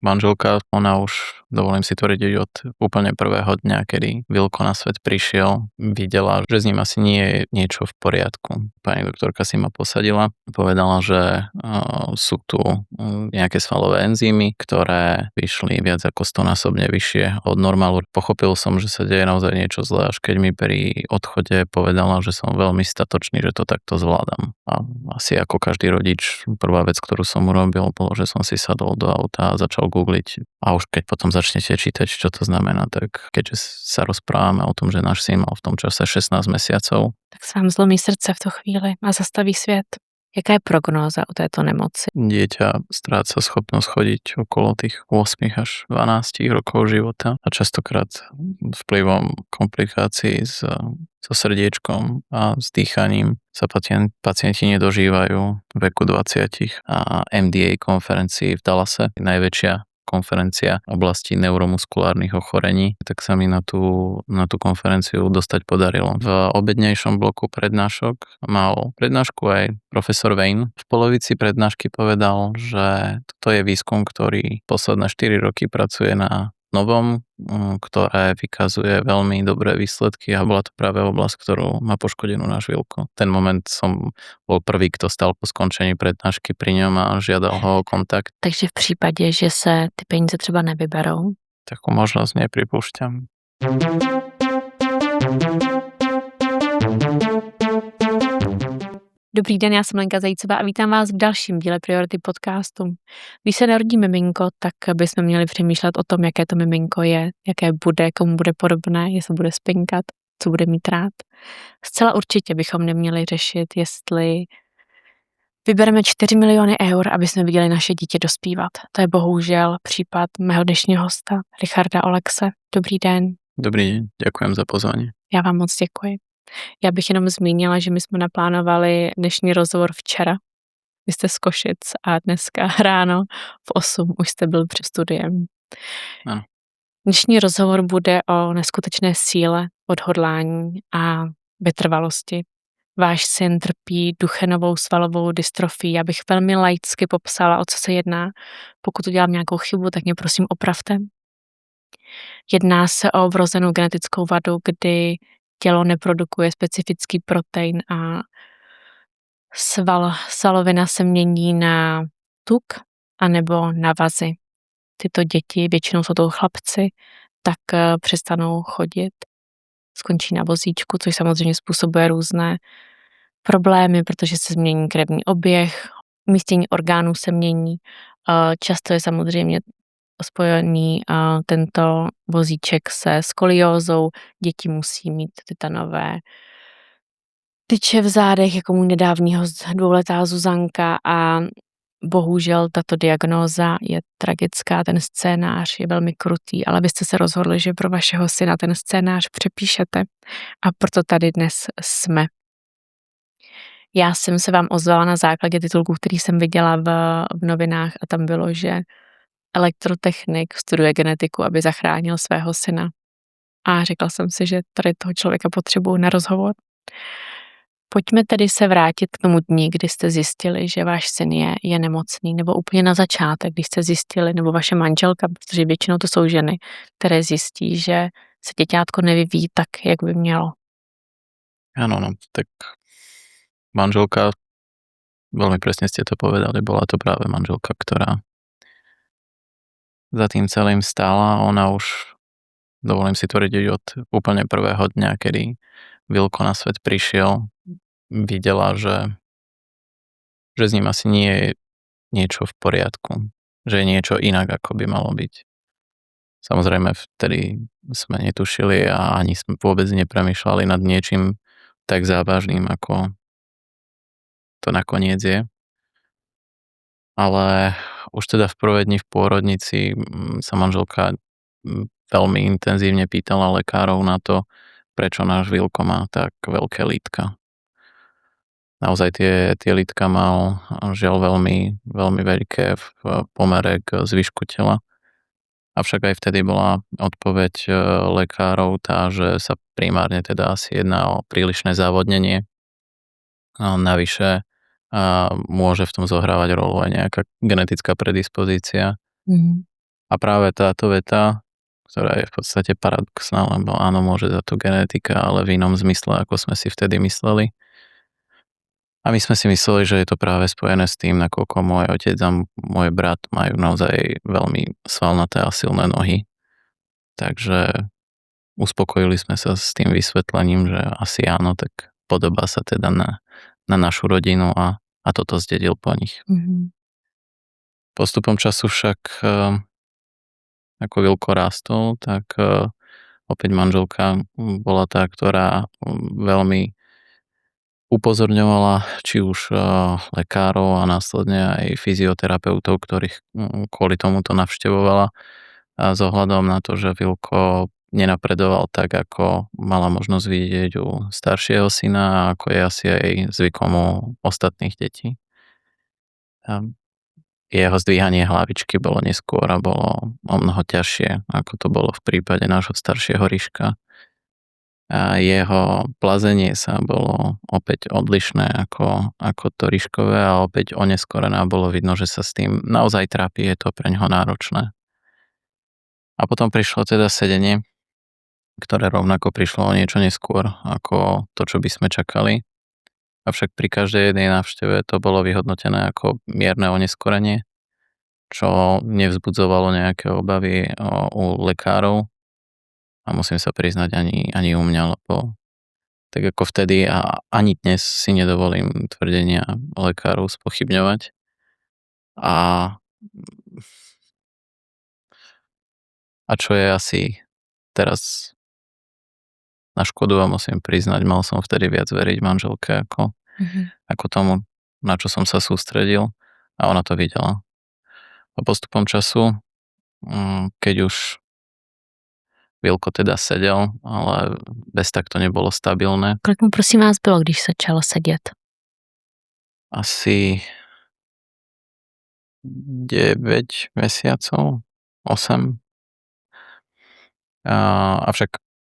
Manželka, ona už, dovolím si tvrdiť, od úplne prvého dňa, kedy Vilko na svet prišiel, videla, že s ním asi nie je niečo v poriadku. Pani doktorka si ma posadila, povedala, že sú tu nejaké svalové enzymy, ktoré vyšli viac ako 100-násobne vyššie od normálu. Pochopil som, že sa deje naozaj niečo zlé, až keď mi pri odchode povedala, že som veľmi statočný, že to takto zvládam. A asi ako každý rodič, prvá vec, ktorú som urobil, bolo, že som si sadol do auta a začal googliť. A už keď potom začnete čítať, čo to znamená, tak keďže sa rozprávame o tom, že náš syn mal v tom čase 16 mesiacov. Tak sa vám zlomí srdce v tu chvíli a zastaví svět. Jaká je prognóza u této nemoci? Dieťa stráca schopnosť chodiť okolo tých 8 až 12 rokov života a častokrát vplyvom komplikácií so srdiečkom a s dýchaním sa pacienti nedožívajú veku 20 a MDA konferencii v Dallase, najväčšia konferencia v oblasti neuromuskulárnych ochorení, tak sa mi na tú konferenciu dostať podarilo. V obednejšom bloku prednášok mal prednášku aj profesor Wayne. V polovici prednášky povedal, že toto je výskum, ktorý posledné 4 roky pracuje na novom, ktoré vykazuje veľmi dobré výsledky a bola to práve oblasť, ktorú má poškodenú náš Vilko. Ten moment som bol prvý, kto stal po skončení prednášky pri ňom a žiadal ho o kontakt. Takže v případě, že se ty peníze třeba nevyberou? Takú možnosť nepripúšťam. Dobrý den, já jsem Lenka Zajícová a vítám vás v dalším díle Priority podcastu. Když se narodí miminko, tak bychom měli přemýšlet o tom, jaké to miminko je, jaké bude, komu bude podobné, jestli bude spinkat, co bude mít rád. Zcela určitě bychom neměli řešit, jestli vybereme 4 miliony eur, aby jsme viděli naše dítě dospívat. To je bohužel případ mého dnešního hosta, Richarda Olexe. Dobrý den. Dobrý deň, ďakujem za pozvanie. Já vám moc děkuji. Já bych jenom zmínila, že my jsme naplánovali dnešní rozhovor včera. Vy jste z Košic a dneska ráno v 8 už jste byl před studiem. Ano. Dnešní rozhovor bude o neskutečné síle, odhodlání a vytrvalosti. Váš syn trpí Duchennovou svalovou dystrofii. Já bych velmi laicky popsala, o co se jedná. Pokud udělám nějakou chybu, tak mě prosím opravte. Jedná se o vrozenou genetickou vadu, kdy tělo neprodukuje specifický protein a svalovina se mění na tuk anebo na vazy. Tyto děti, většinou jsou to chlapci, tak přestanou chodit, skončí na vozíčku, což samozřejmě způsobuje různé problémy, protože se změní krevní oběh, umístění orgánů se mění. Často je samozřejmě spojený tento vozíček se skoliózou. Děti musí mít titanové tyče v zádech, jako můj nedávního 2letá Zuzanka, a bohužel tato diagnóza je tragická, ten scénář je velmi krutý, ale vy jste se rozhodli, že pro vašeho syna ten scénář přepíšete a proto tady dnes jsme. Já jsem se vám ozvala na základě titulků, který jsem viděla v novinách, a tam bylo, že elektrotechnik studuje genetiku, aby zachránil svého syna. A řekla jsem si, že tady toho člověka potřebuju na rozhovor. Pojďme tedy se vrátit k tomu dni, kdy jste zjistili, že váš syn je nemocný, nebo úplně na začátek, když jste zjistili, nebo vaše manželka, protože většinou to jsou ženy, které zjistí, že se děťátko nevyvíjí tak, jak by mělo. Áno, no, tak manželka, veľmi presne ste to povedali, bola to práve manželka, ktorá za tým celým stála. Ona už, dovolím si tvrdiť, od úplne prvého dňa, kedy Vilko na svet prišiel, videla, že s ním asi nie je niečo v poriadku, že je niečo inak, ako by malo byť. Samozrejme, vtedy sme netušili a ani sme vôbec nepremýšľali nad niečím tak závažným, ako to nakoniec je. Ale už teda v prvé dni v pôrodnici sa manželka veľmi intenzívne pýtala lekárov na to, prečo náš Vilko má tak veľké lítka. Naozaj tie lítka mal žiaľ veľmi, veľmi veľké v pomere k zvyšku tela. Avšak aj vtedy bola odpoveď lekárov tá, že sa primárne teda asi jedná o prílišné závodnenie. A navyše môže v tom zohrávať rolu aj nejaká genetická predispozícia. A práve táto veta, ktorá je v podstate paradoxná, lebo áno, môže za to genetika, ale v inom zmysle, ako sme si vtedy mysleli. A my sme si mysleli, že je to práve spojené s tým, nakoľko môj otec a môj brat majú naozaj veľmi svalnaté a silné nohy. Takže uspokojili sme sa s tým vysvetlením, že asi áno, tak podobá sa teda na našu rodinu a toto zdedil po nich. Mhm. Postupom času však, ako Vilko rástol, tak opäť manželka bola tá, ktorá veľmi upozorňovala či už lekárov a následne aj fyzioterapeutov, ktorých kvôli tomuto navštevovala a s ohľadom na to, že Vilko nenapredoval tak, ako mala možnosť vidieť u staršieho syna a ako je asi aj zvykom u ostatných detí. A jeho zdvíhanie hlavičky bolo neskôr a bolo o mnoho ťažšie, ako to bolo v prípade nášho staršieho Ryška. A jeho plazenie sa bolo opäť odlišné ako to Ryškové a opäť oneskorené a bolo vidno, že sa s tým naozaj trápi, je to preňho náročné. A potom prišlo teda sedenie, ktoré rovnako prišlo o niečo neskôr ako to, čo by sme čakali. Avšak pri každej jednej návšteve to bolo vyhodnotené ako mierne oneskorenie, čo nevzbudzovalo nejaké obavy u lekárov a musím sa priznať ani u mňa, lebo tak ako vtedy a ani dnes si nedovolím tvrdenia lekárov spochybňovať. A, a čo je asi teraz na škodu a musím priznať, mal som vtedy viac veriť manželke ako tomu, na čo som sa sústredil a ona to videla. A postupom času, keď už Vilko teda sedel, ale bez tak to nebolo stabilné. Kolik mu prosím vás bylo, když začal sedět? Asi 9 mesiacov, 8. Avšak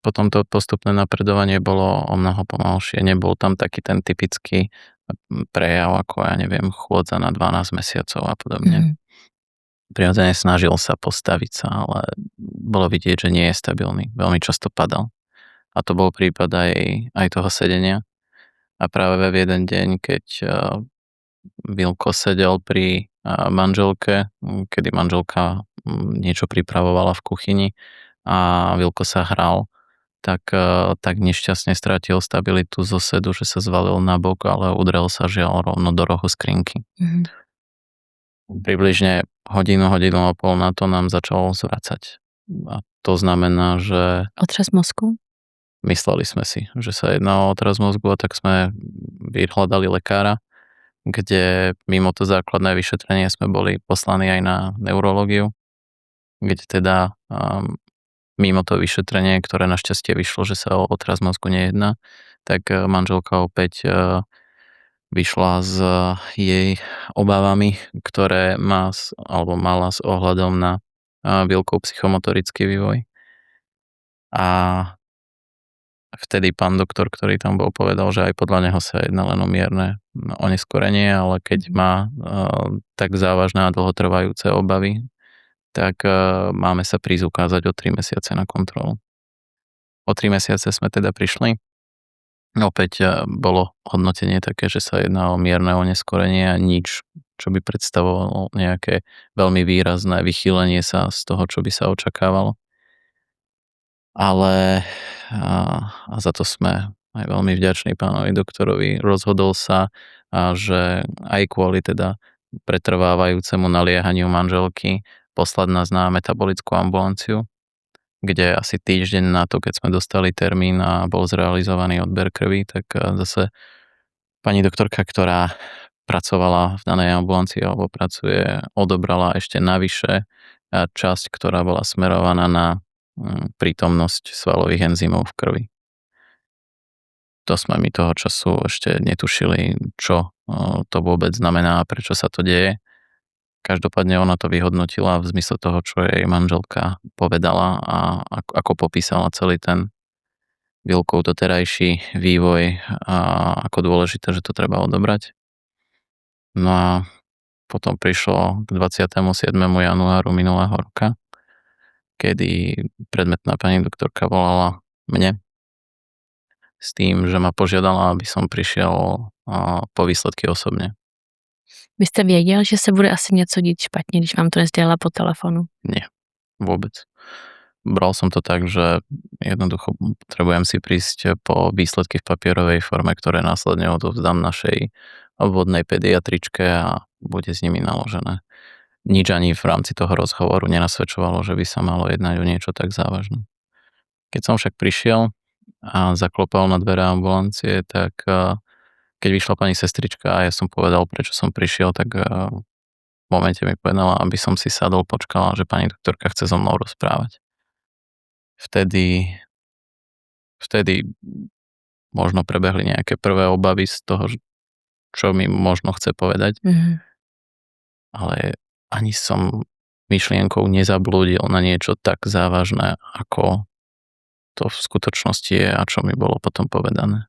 potom to postupné napredovanie bolo o mnoho pomalšie. Nebol tam taký ten typický prejav, ako ja neviem, chôdza na 12 mesiacov a podobne. Prirodzene snažil sa postaviť sa, ale bolo vidieť, že nie je stabilný. Veľmi často padal. A to bol prípad aj toho sedenia. A práve v jeden deň, keď Vilko sedel pri manželke, kedy manželka niečo pripravovala v kuchyni a Vilko sa hral, tak nešťastne stratil stabilitu zo sedu, že sa zvalil na bok, ale udrel sa žiaľ rovno do rohu skrinky. Približne hodinu a pol na to nám začal zvracať. A to znamená, že... Otřes mozku? Mysleli sme si, že sa jedná o otras mozgu a tak sme vyhľadali lekára, kde mimo to základné vyšetrenie sme boli poslaní aj na neurológiu, kde teda mimo to vyšetrenie, ktoré našťastie vyšlo, že sa o otras mozgu nejedná, tak manželka opäť vyšla s jej obavami, ktoré mala s ohľadom na Vilkov psychomotorický vývoj. A vtedy pán doktor, ktorý tam bol, povedal, že aj podľa neho sa jedná len o mierne oneskorenie, ale keď má tak závažné a dlhotrvajúce obavy, tak máme sa prísť ukázať o 3 mesiace na kontrolu. O 3 mesiace sme teda prišli. Opäť bolo hodnotenie také, že sa jedná o mierne oneskorenie a nič, čo by predstavovalo nejaké veľmi výrazné vychýlenie sa z toho, čo by sa očakávalo. Ale a za to sme aj veľmi vďační pánovi doktorovi. Rozhodol sa, že aj kvôli teda pretrvávajúcemu naliehaniu manželky poslať nás na metabolickú ambulanciu, kde asi týždeň na to, keď sme dostali termín a bol zrealizovaný odber krvi, tak zase pani doktorka, ktorá pracovala v danej ambulancii alebo pracuje, odobrala ešte navyše časť, ktorá bola smerovaná na prítomnosť svalových enzymov v krvi. To sme my toho času ešte netušili, čo to vôbec znamená a prečo sa to deje. Každopádne ona to vyhodnotila v zmysle toho, čo jej manželka povedala a ako popísala celý ten Vilkov doterajší vývoj a ako dôležité, že to treba odobrať. No a potom prišlo k 27. januáru minulého roka kedy predmetná pani doktorka volala mne s tým, že ma požiadala, aby som prišiel po výsledky osobne. Vy jste věděl, že se bude asi něco dít špatně, když vám to nesdělala po telefonu? Nie, vôbec. Bral som to tak, že jednoducho potrebujem si prísť po výsledky v papierovej forme, ktoré následne odovzdám našej obvodnej pediatričke a bude s nimi naložené. Nič ani v rámci toho rozhovoru nenasvedčovalo, že by sa malo jednať o niečo tak závažné. Keď som však prišiel a zaklopal na dvere ambulancie, tak keď vyšla pani sestrička a ja som povedal, prečo som prišiel, tak v momente mi povedala, aby som si sadol, počkala, že pani doktorka chce so mnou rozprávať. Vtedy možno prebehli nejaké prvé obavy z toho, čo mi možno chce povedať, ale ani som myšlienkou nezablúdil na niečo tak závažné, ako to v skutočnosti je a čo mi bolo potom povedané.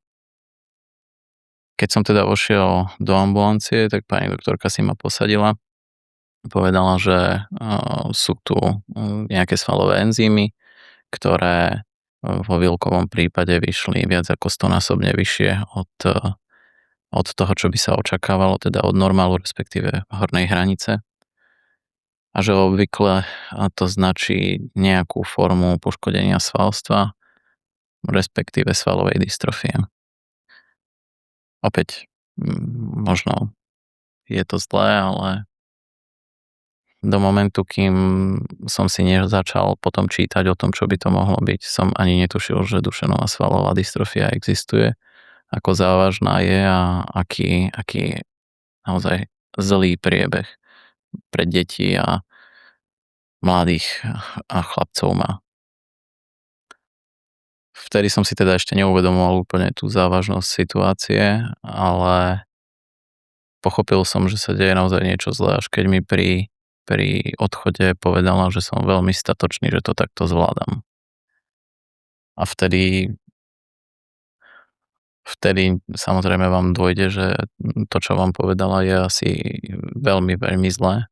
Keď som teda vošiel do ambulancie, tak pani doktorka si ma posadila. Povedala, že sú tu nejaké svalové enzymy, ktoré vo Wilkovom prípade vyšli viac ako 100-násobne vyššie od toho, čo by sa očakávalo, teda od normálu, respektíve hornej hranice. A že obvykle to značí nejakú formu poškodenia svalstva, respektíve svalovej dystrofie. Opäť, možno je to zlé, ale do momentu, kým som si nezačal potom čítať o tom, čo by to mohlo byť, som ani netušil, že duševná svalová dystrofia existuje, ako závažná je a aký naozaj zlý priebeh pre deti a mladých a chlapcov má. Vtedy som si teda ešte neuvedomoval úplne tú závažnosť situácie, ale pochopil som, že sa deje naozaj niečo zlé, až keď mi pri odchode povedala, že som veľmi statočný, že to takto zvládam. A vtedy samozrejme vám dôjde, že to, čo vám povedala, je asi veľmi, veľmi zlé.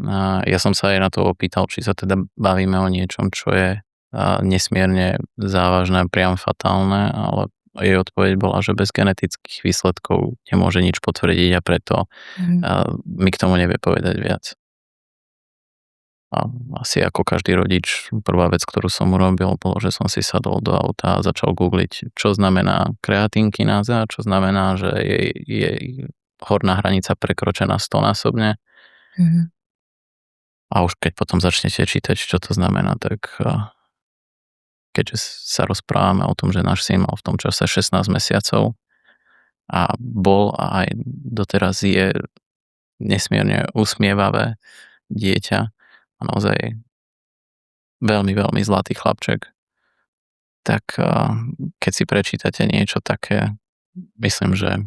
A ja som sa aj na to opýtal, či sa teda bavíme o niečom, čo je nesmierne závažné, priam fatálne, ale jej odpoveď bola, že bez genetických výsledkov nemôže nič potvrdiť a preto mi k tomu nevie povedať viac. A asi ako každý rodič, prvá vec, ktorú som urobil, bolo, že som si sadol do auta a začal googliť, čo znamená kreatinkináza, čo znamená, že je horná hranica prekročená 100-násobne. A už keď potom začnete čítať, čo to znamená, tak keďže sa rozprávame o tom, že náš syn mal v tom čase 16 mesiacov a bol a aj doteraz je nesmierne usmievavé dieťa a naozaj veľmi, veľmi zlatý chlapček, tak keď si prečítate niečo také, myslím, že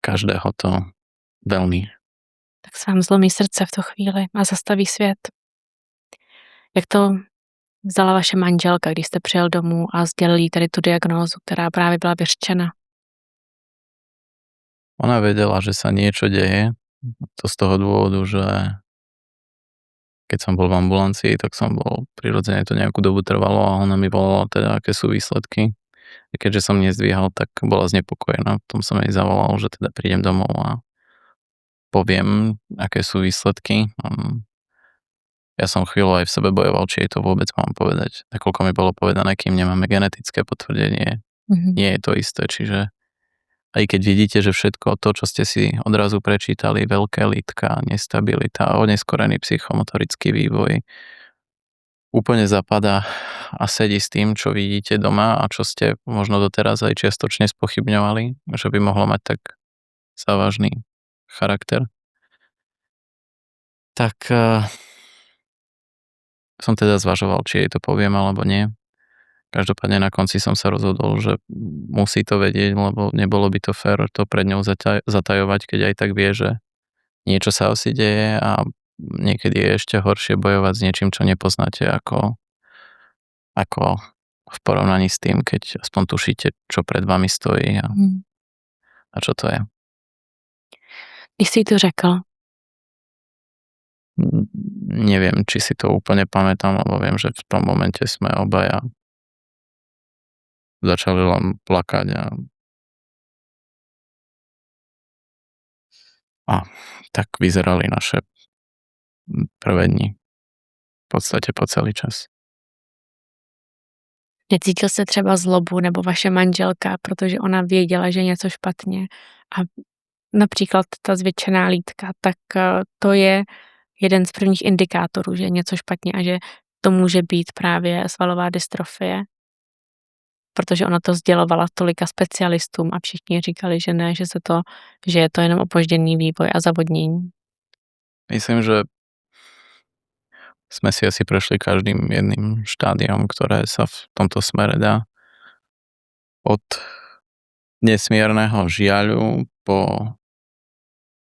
každého to veľmi. Tak se vám zlomí srdce v tu chvíli a zastaví svět. Jak to vzala vaše manželka, když jste přijel domů a sdělil jí tady tu diagnózu, která právě byla vyřčena? Ona vedela, že sa niečo deje. To z toho dôvodu, že keď som bol v ambulancii, tak som bol prirodzene to nejakú dobu trvalo a ona mi volala teda, aké sú výsledky. A keďže som nezdvíhal, tak bola znepokojená. Potom som jej zavolal, že teda prídem domov a poviem, aké sú výsledky. Ja som chvíľu aj v sebe bojoval, či jej to vôbec mám povedať. Nakoľko mi bolo povedané, kým nemáme genetické potvrdenie, nie je to isté. Čiže aj keď vidíte, že všetko to, čo ste si odrazu prečítali, veľké lítka, nestabilita, oneskorený psychomotorický vývoj, úplne zapadá a sedí s tým, čo vidíte doma a čo ste možno doteraz aj čiastočne spochybňovali, že by mohlo mať tak závažný charakter. Tak som teda zvažoval, či jej to poviem alebo nie. Každopádne na konci som sa rozhodol, že musí to vedieť, lebo nebolo by to fér to pred ňou zatajovať, keď aj tak vie, že niečo sa asi deje a niekedy je ešte horšie bojovať s niečím, čo nepoznáte, ako v porovnaní s tým, keď aspoň tušíte, čo pred vami stojí a čo to je. Když jsi to řekl, neviem, či si to úplne pamätám, lebo viem, že v tom momente sme obaja začali len plakať a tak vyzerali naše prvé dni. V podstate po celý čas. Necítil jste třeba zlobu nebo vaše manželka, protože ona věděla, že je něco špatně a například ta zvětšená lítka, tak to je jeden z prvních indikátorů, že je něco špatně a že to může být právě svalová dystrofie, protože ona to sdělovala tolika specialistům a všichni říkali, že ne, že je to jenom opožděný vývoj a zavodnění. Myslím, že sme si asi prešli každým jedným štádiom, ktoré sa v tomto smere dá. Od nesmierneho žiaľu po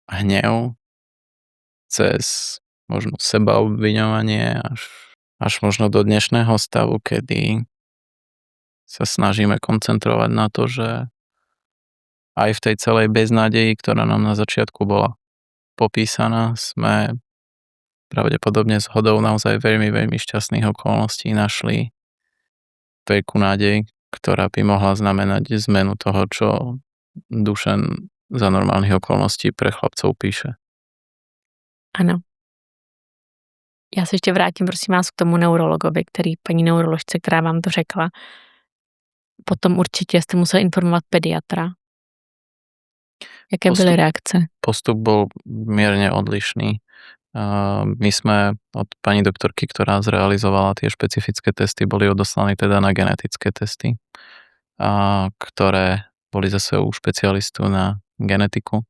hnev cez možno sebaobviňovanie až možno do dnešného stavu, kedy sa snažíme koncentrovať na to, že aj v tej celej beznádeji, ktorá nám na začiatku bola popísaná, sme pravdepodobne zhodou naozaj veľmi, veľmi šťastných okolností našli veľkú nádej, ktorá by mohla znamenať zmenu toho, čo Dušan za normálnych okolností pre chlapcov píše. Ano. Já se ještě vrátím, prosím vás, k tomu neurologovi, paní neuroložce, která vám to řekla. Potom určitě jste musel informovat pediatra. Jaké byly reakce? Postup bol mierne odlišný. My sme od pani doktorky, ktorá zrealizovala tie špecifické testy, boli odoslaní teda na genetické testy, ktoré boli zase u špecialistu na genetiku.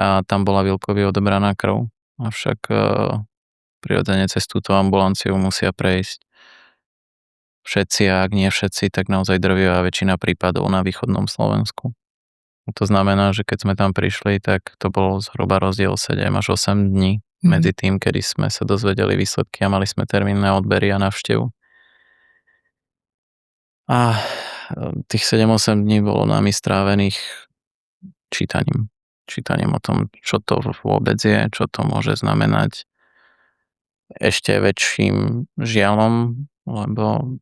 A tam bola Vilkovi odebraná krv. Avšak prirodzene cez túto ambulanciu musia prejsť všetci, a ak nie všetci, tak naozaj drvivá väčšina prípadov na východnom Slovensku. To znamená, že keď sme tam prišli, tak to bolo zhruba rozdiel 7 až 8 dní medzi tým, kedy sme sa dozvedeli výsledky a mali sme termín na odbery a návštevu. A tých 7-8 dní bolo nami strávených čítaním. Čítaním o tom, čo to vôbec je, čo to môže znamenať ešte väčším žiaľom, lebo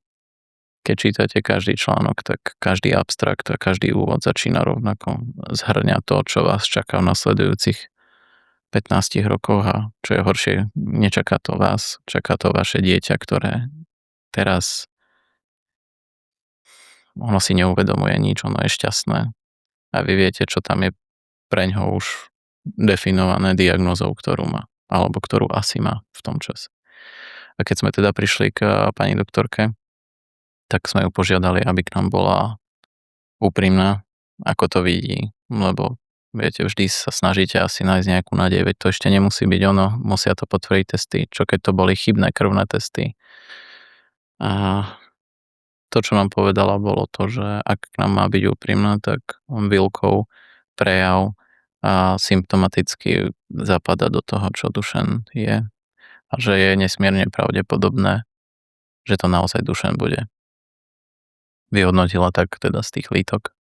keď čítate každý článok, tak každý abstrakt a každý úvod začína rovnako. Zhrňa to, čo vás čaká v nasledujúcich 15 rokoch a čo je horšie, nečaká to vás, čaká to vaše dieťa, ktoré teraz ono si neuvedomuje nič, ono je šťastné a vy viete, čo tam je preňho už definované diagnózou, ktorú má, alebo ktorú asi má v tom čase. A keď sme teda prišli k pani doktorke, tak sme ju požiadali, aby k nám bola úprimná, ako to vidí, lebo viete, vždy sa snažíte asi nájsť nejakú nádej, veď to ešte nemusí byť ono, musia to potvrdiť testy, čo keď to boli chybné krvné testy. A to, čo nám povedala, bolo to, že ak k nám má byť úprimná, tak Vilkov prejav a symptomaticky zapadá do toho, čo Dušan je. A že je nesmierne pravdepodobné, že to naozaj Dušan bude. Vyhodnotila tak teda z tých lítok.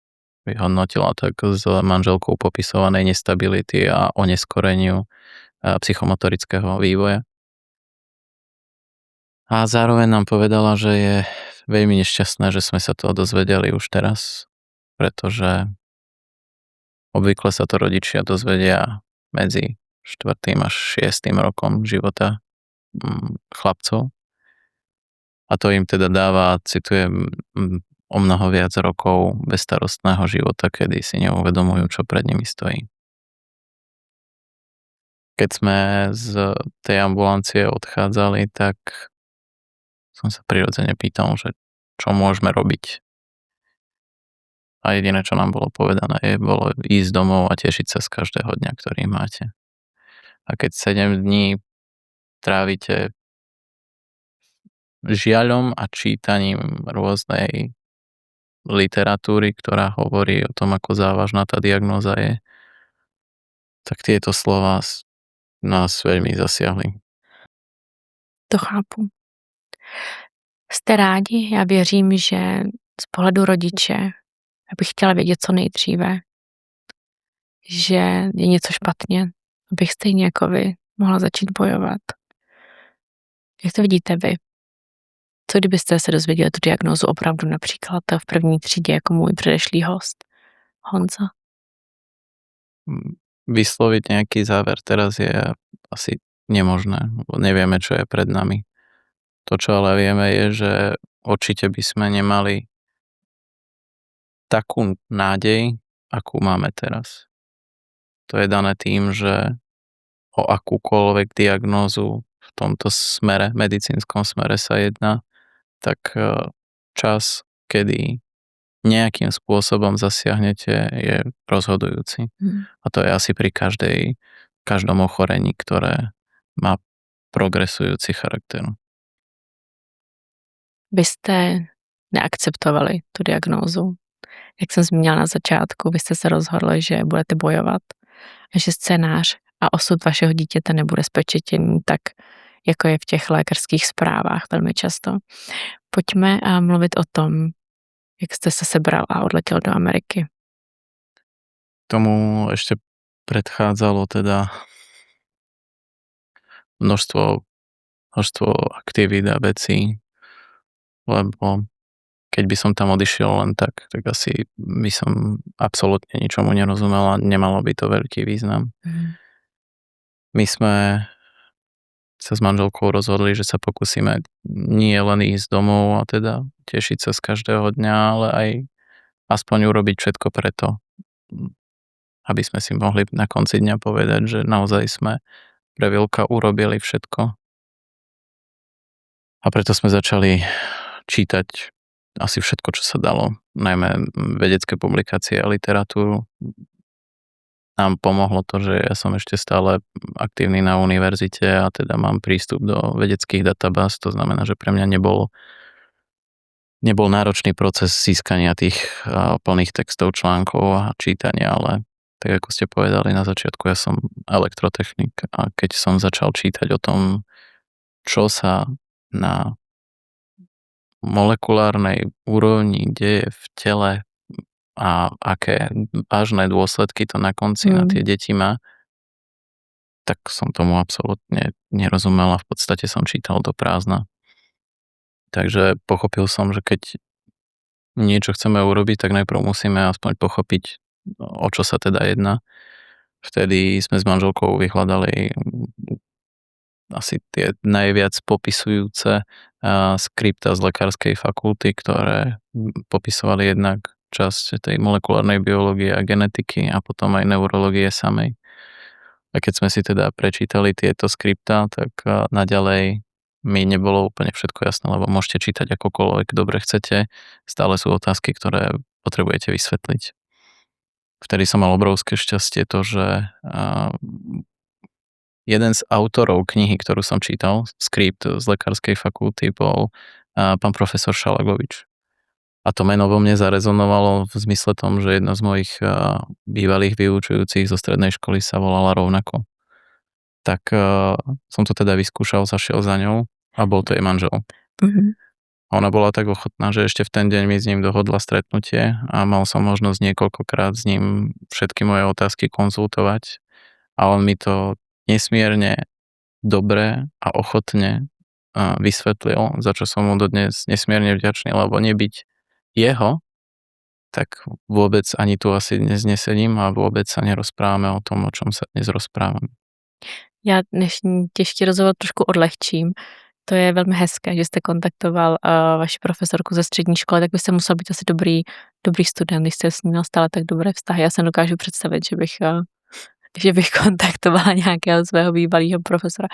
Vyhodnotila tak z manželkou popisovanej nestability a oneskoreniu psychomotorického vývoja. A zároveň nám povedala, že je veľmi nešťastné, že sme sa to dozvedeli už teraz, pretože obvykle sa to rodičia dozvedia medzi 4. až 6. rokom života chlapcov. A to im teda dáva, citujem, o mnoho viac rokov bezstarostného života, kedy si neuvedomujú, čo pred nimi stojí. Keď sme z tej ambulancie odchádzali, tak som sa prirodzene pýtal, že čo môžeme robiť. A jediné, čo nám bolo povedané, bolo ísť domov a tešiť sa z každého dňa, ktorý máte. A keď 7 dní trávite žiaľom a čítaním rôznej literatúry, ktorá hovorí o tom, ako závažná tá diagnóza je, tak tieto slova nás veľmi zasiahli. To chápu. Jste rádi? Já věřím, že z pohledu rodiče já bych chtěla vědět co nejdříve, že je něco špatně, abych stejně jako vy mohla začít bojovat. Jak to vidíte vy? Co kdybyste se dozvěděli tu diagnózu opravdu například v první třídě jako můj předešlý host, Honza? Vysloviť nejaký záver teraz je asi nemožné, lebo nevieme, čo je pred nami. To, čo ale vieme, je, že určite by sme nemali takú nádej, akú máme teraz. To je dané tým, že o akúkoľvek diagnózu v tomto smere, medicínskom smere sa jedná, tak čas, kedy nejakým spôsobom zasiahnete, je rozhodujúci. A to je asi pri každom ochorení, ktoré má progresujúci charakter. Vy jste neakceptovali tu diagnózu. Jak jsem zmínila na začátku, vy jste se rozhodli, že budete bojovat a že scénář a osud vašeho dítěte nebude spečetěný tak, jako je v těch lékařských zprávách velmi často. Pojďme mluvit o tom, jak jste se sebral a odletěl do Ameriky. Tomu ešte predchádzalo teda množstvo aktivít a vecí, lebo keď by som tam odišiel len tak asi by som absolútne ničomu nerozumel a nemalo by to veľký význam. My sme sa s manželkou rozhodli, že sa pokúsime nie len ísť domov a teda tešiť sa z každého dňa, ale aj aspoň urobiť všetko preto, aby sme si mohli na konci dňa povedať, že naozaj sme pre Vilka urobili všetko. A preto sme začali čítať asi všetko, čo sa dalo, najmä vedecké publikácie a literatúru. Nám pomohlo to, že ja som ešte stále aktívny na univerzite a teda mám prístup do vedeckých databáz, to znamená, že pre mňa nebol náročný proces získania tých plných textov, článkov a čítania, ale tak ako ste povedali na začiatku, ja som elektrotechnik a keď som začal čítať o tom, čo sa na molekulárnej úrovni deje v tele a aké vážne dôsledky to na konci na tie deti má, tak som tomu absolútne nerozumel a v podstate som čítal do prázdna. Takže pochopil som, že keď niečo chceme urobiť, tak najprv musíme aspoň pochopiť, o čo sa teda jedná. Vtedy sme s manželkou vyhľadali asi tie najviac popisujúce skripta z lekárskej fakulty, ktoré popisovali jednak časť tej molekulárnej biológie a genetiky a potom aj neurológie samej. A keď sme si teda prečítali tieto skripta, tak naďalej mi nebolo úplne všetko jasné, lebo môžete čítať akokoľvek dobre chcete, stále sú otázky, ktoré potrebujete vysvetliť. Vtedy som mal obrovské šťastie to, že jeden z autorov knihy, ktorú som čítal, skript z lekárskej fakulty, bol pán profesor Šalagovič. A to meno vo mne zarezonovalo v zmysle tom, že jedna z mojich bývalých vyučujúcich zo strednej školy sa volala rovnako. Tak som to teda vyskúšal, zašiel za ňou a bol to jej manžel. A ona bola tak ochotná, že ešte v ten deň mi s ním dohodla stretnutie a mal som možnosť niekoľkokrát s ním všetky moje otázky konzultovať a on mi to nesmierne dobre a ochotne vysvetlil, za čo som mu dodnes nesmierne vďačný, lebo nebyť jeho, tak vôbec ani tu asi dnes nesedím a vôbec sa nerozprávame o tom, o čom sa dnes rozprávame. Já dnešní těžký rozhovor trošku odlehčím. To je velmi hezké, že jste kontaktoval vaši profesorku ze střední školy, tak byste musel být asi dobrý student, když jste s ní měl stále tak dobré vztahy. Já se dokážu představit, že bych kontaktovala nějakého svého bývalého profesora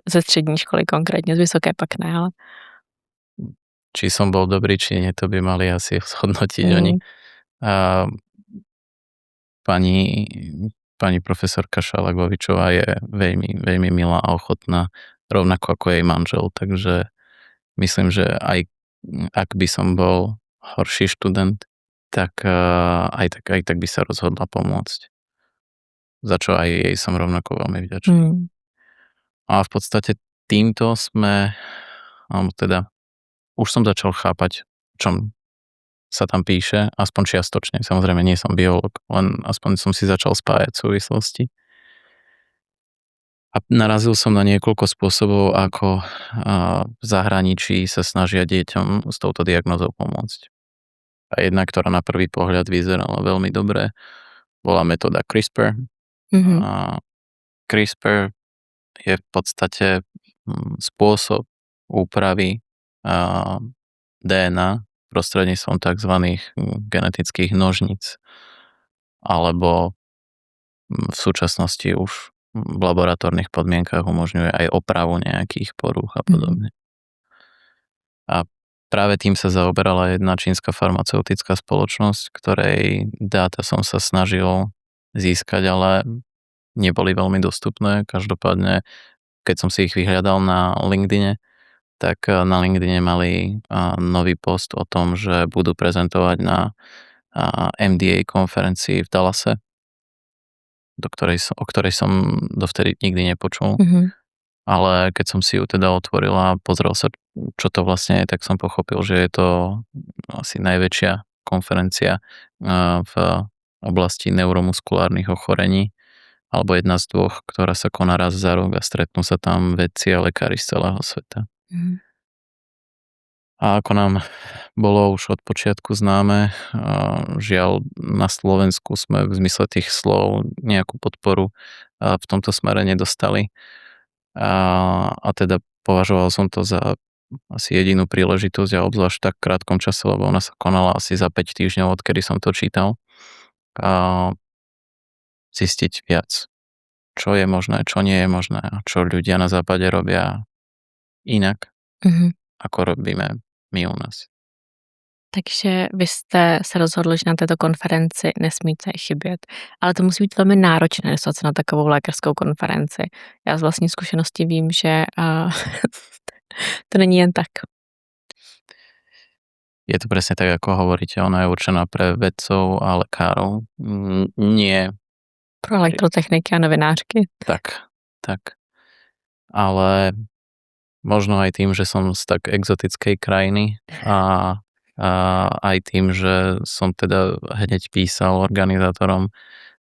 ze střední školy konkrétně, z vysoké pak ne, ale... Či som bol dobrý, či nie, to by mali asi zhodnotiť oni. Pani profesorka Šalagovičová je veľmi, veľmi milá a ochotná, rovnako ako jej manžel, takže myslím, že aj ak by som bol horší študent, tak aj tak by sa rozhodla pomôcť. Za čo aj jej som rovnako veľmi vďačný. A v podstate týmto alebo teda už som začal chápať, čom sa tam píše, aspoň čiastočne. Samozrejme, nie som biológ, len aspoň som si začal spájať súvislosti. A narazil som na niekoľko spôsobov, ako v zahraničí sa snažia deťom s touto diagnózou pomôcť. A jedna, ktorá na prvý pohľad vyzerala veľmi dobre, bola metóda CRISPR. Mhm. A CRISPR je v podstate spôsob úpravy DNA prostredníctvom tzv. Genetických nožníc, alebo v súčasnosti už v laboratórnych podmienkach umožňuje aj opravu nejakých porúch a Mhm. podobne. A práve tým sa zaoberala jedna čínska farmaceutická spoločnosť, ktorej dáta som sa snažil získať, ale neboli veľmi dostupné. Každopádne, keď som si ich vyhľadal na LinkedIne, tak na LinkedIne mali nový post o tom, že budú prezentovať na MDA konferencii v Dallase, o ktorej som dovtedy nikdy nepočul. Mhm. Ale keď som si ju teda otvoril a pozrel sa, čo to vlastne je, tak som pochopil, že je to asi najväčšia konferencia v oblasti neuromuskulárnych ochorení, alebo jedna z dvoch, ktorá sa koná raz za rok a stretnú sa tam vedci a lekári z celého sveta. Mhm. A ako nám bolo už od počiatku známe, žiaľ na Slovensku sme v zmysle tých slov nejakú podporu v tomto smere nedostali. A teda považoval som to za asi jedinú príležitosť a obzvlášť v tak krátkom čase, lebo ona sa konala asi za 5 týždňov, odkedy som to čítal. A zistiť viac, čo je možné, čo nie je možné a čo ľudia na západe robia inak, Mhm. ako robíme my u nás. Takže vy jste se rozhodl, že na této konferenci nesmíte chybět. Ale to musí být velmi náročné dostat se na takovou lékařskou konferenci. Já z vlastní zkušenosti vím, že to není jen tak. Je to presne tak, ako hovoríte, ona je určená pre vedcov a lekárov. Nie. Pro elektrotechniky a novinářky. Tak. Ale možno aj tým, že som z tak exotickej krajiny a aj tým, že som teda hneď písal organizátorom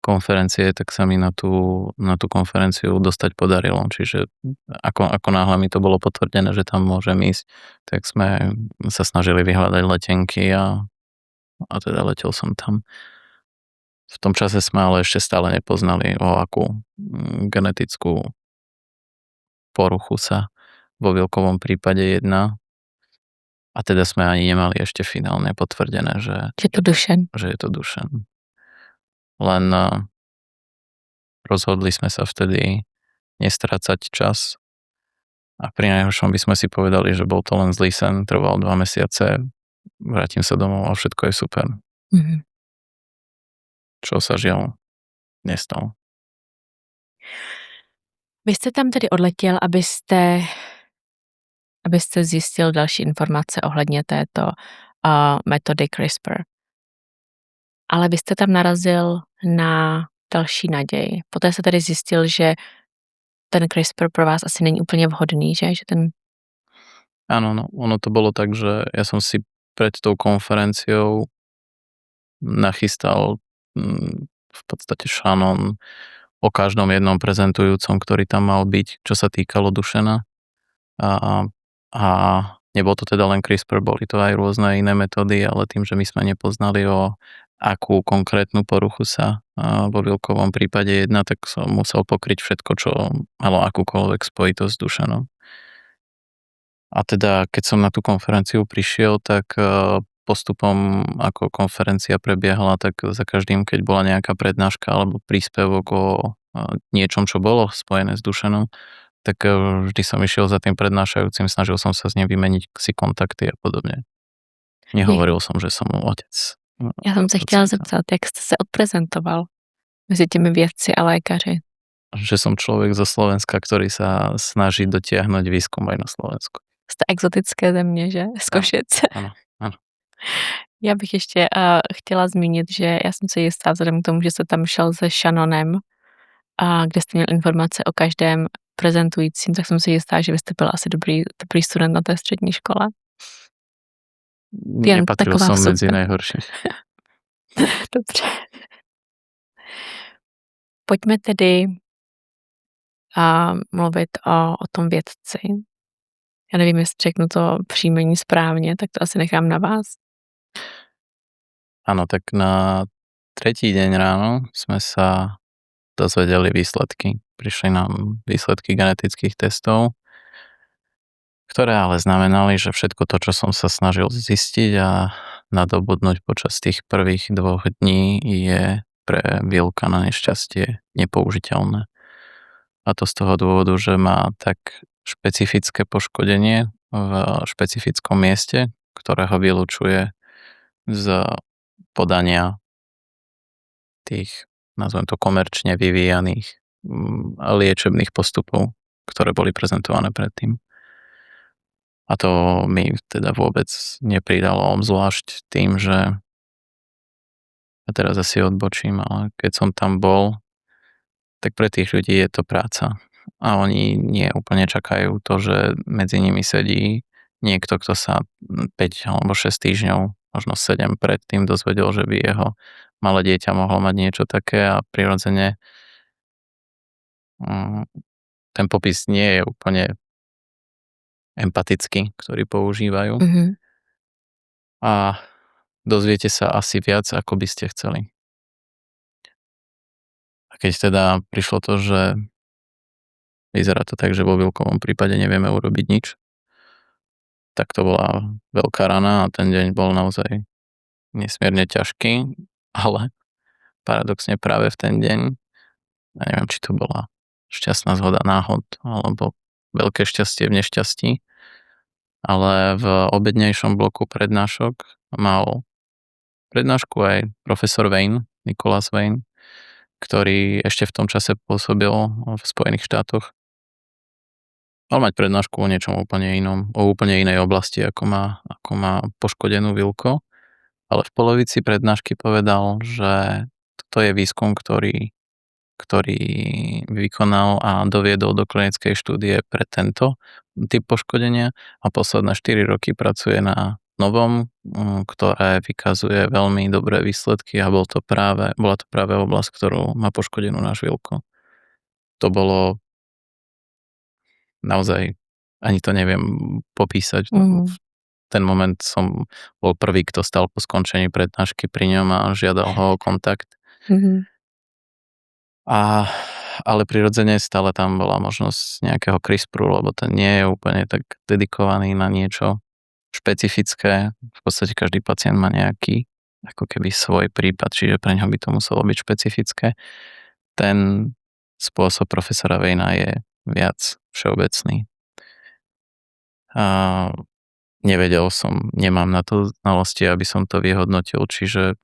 konferencie, tak sa mi na tú konferenciu dostať podarilo. Čiže ako náhle mi to bolo potvrdené, že tam môžem ísť, tak sme sa snažili vyhľadať letenky a teda letel som tam. V tom čase sme ale ešte stále nepoznali, o akú genetickú poruchu sa vo Wilkovom prípade jedná. A teda sme ani nemali ešte finálne potvrdené, že Je to Dušen. je to Dušen. Len rozhodli sme sa vtedy nestrácať čas a pri najhoršom by sme si povedali, že bol to len zlý sen, trval 2 mesiace, vrátim sa domov a všetko je super. Mhm. Čo sa žiaľ nestalo. Vy jste tam tedy odletěl, abyste zjistil další informace ohledně této metody CRISPR. Ale vy jste tam narazil na další naději. Poté se tedy zjistil, že ten CRISPR pro vás asi není úplně vhodný, že? Že ten... Áno, no, ono to bolo tak, že ja som si pred tou konferenciou nachystal v podstate šanón o každom jednom prezentujúcom, ktorý tam mal byť, čo sa týkalo Dušena. A nebol to teda len CRISPR, boli to aj rôzne iné metódy, ale tým, že my sme nepoznali, o akú konkrétnu poruchu sa vo Wilkovom prípade jedná, tak som musel pokryť všetko, čo malo akúkoľvek spojitosť s Dušenom. A teda, keď som na tú konferenciu prišiel, tak postupom, ako konferencia prebiehala, tak za každým, keď bola nejaká prednáška alebo príspevok o niečom, čo bolo spojené s Dušenom, tak vždy som išiel za tým prednášajúcim, snažil som sa s ním vymeniť si kontakty a podobne. Nehovoril som, že som otec. Já jsem se chtěla zeptat, jak jste se odprezentoval mezi těmi vědci a lékaři. Že som človek zo Slovenska, ktorý sa snaží dotiahnuť výskum aj na Slovensku. Z té exotické země, že? Z Košic. Áno. Já bych ještě chtěla zmínit, že já jsem si jistá vzhledem k tomu, že jste tam šel se Shannonem, kde jste měl informace o každém prezentujícím, tak jsem si jistá, že vy jste byl asi dobrý student na té střední škole. Jen Nepatril taková som vsuvka. medzi najhorších. Dobře. Pojďme tedy mluvit o tom vědci. Já nevím, jestli řeknu to příjmení správně, tak to asi nechám na vás. Áno, tak na tretí deň ráno sme sa dozvedeli výsledky. Prišli nám výsledky genetických testov, ktoré ale znamenali, že všetko to, čo som sa snažil zistiť a nadobudnúť počas tých prvých 2 dní, je pre Vilka na nešťastie nepoužiteľné. A to z toho dôvodu, že má tak špecifické poškodenie v špecifickom mieste, ktoré ho vylučuje z podania tých, nazvem to, komerčne vyvíjaných liečebných postupov, ktoré boli prezentované predtým. A to mi teda vôbec nepridalo, obzvlášť tým, že a teraz asi odbočím, ale keď som tam bol, tak pre tých ľudí je to práca. A oni nie úplne čakajú to, že medzi nimi sedí niekto, kto sa 5 alebo 6 týždňov, možno 7 predtým dozvedel, že by jeho malé dieťa mohlo mať niečo také a prirodzene ten popis nie je úplne empatický, ktorý používajú. Mhm. A dozviete sa asi viac, ako by ste chceli. A keď teda prišlo to, že vyzerá to tak, že vo Vilkovom prípade nevieme urobiť nič, tak to bola veľká rana a ten deň bol naozaj nesmierne ťažký, ale paradoxne práve v ten deň, ja neviem, či to bola šťastná zhoda náhod alebo veľké šťastie v nešťastí, ale v obednejšom bloku prednášok mal prednášku aj profesor Wayne, Nicholas Wayne, ktorý ešte v tom čase pôsobil v Spojených štátoch. Mal mať prednášku o niečom úplne inom, o úplne inej oblasti, ako má poškodenú Vilko, ale v polovici prednášky povedal, že toto je výskum, ktorý vykonal a doviedol do klinickej štúdie pre tento typ poškodenia a posledné 4 roky pracuje na novom, ktoré vykazuje veľmi dobré výsledky a bola to práve oblasť, ktorú má poškodenú náš Vilko. To bolo naozaj, ani to neviem popísať. V ten moment som bol prvý, kto stal po skončení prednášky pri ňom a žiadal ho o kontakt. Ale prirodzene stále tam bola možnosť nejakého CRISPRu, lebo ten nie je úplne tak dedikovaný na niečo špecifické. V podstate každý pacient má nejaký ako keby svoj prípad, čiže pre ňoho by to muselo byť špecifické. Ten spôsob profesora Vejna je viac všeobecný. A nevedel som, nemám na to znalosti, aby som to vyhodnotil, čiže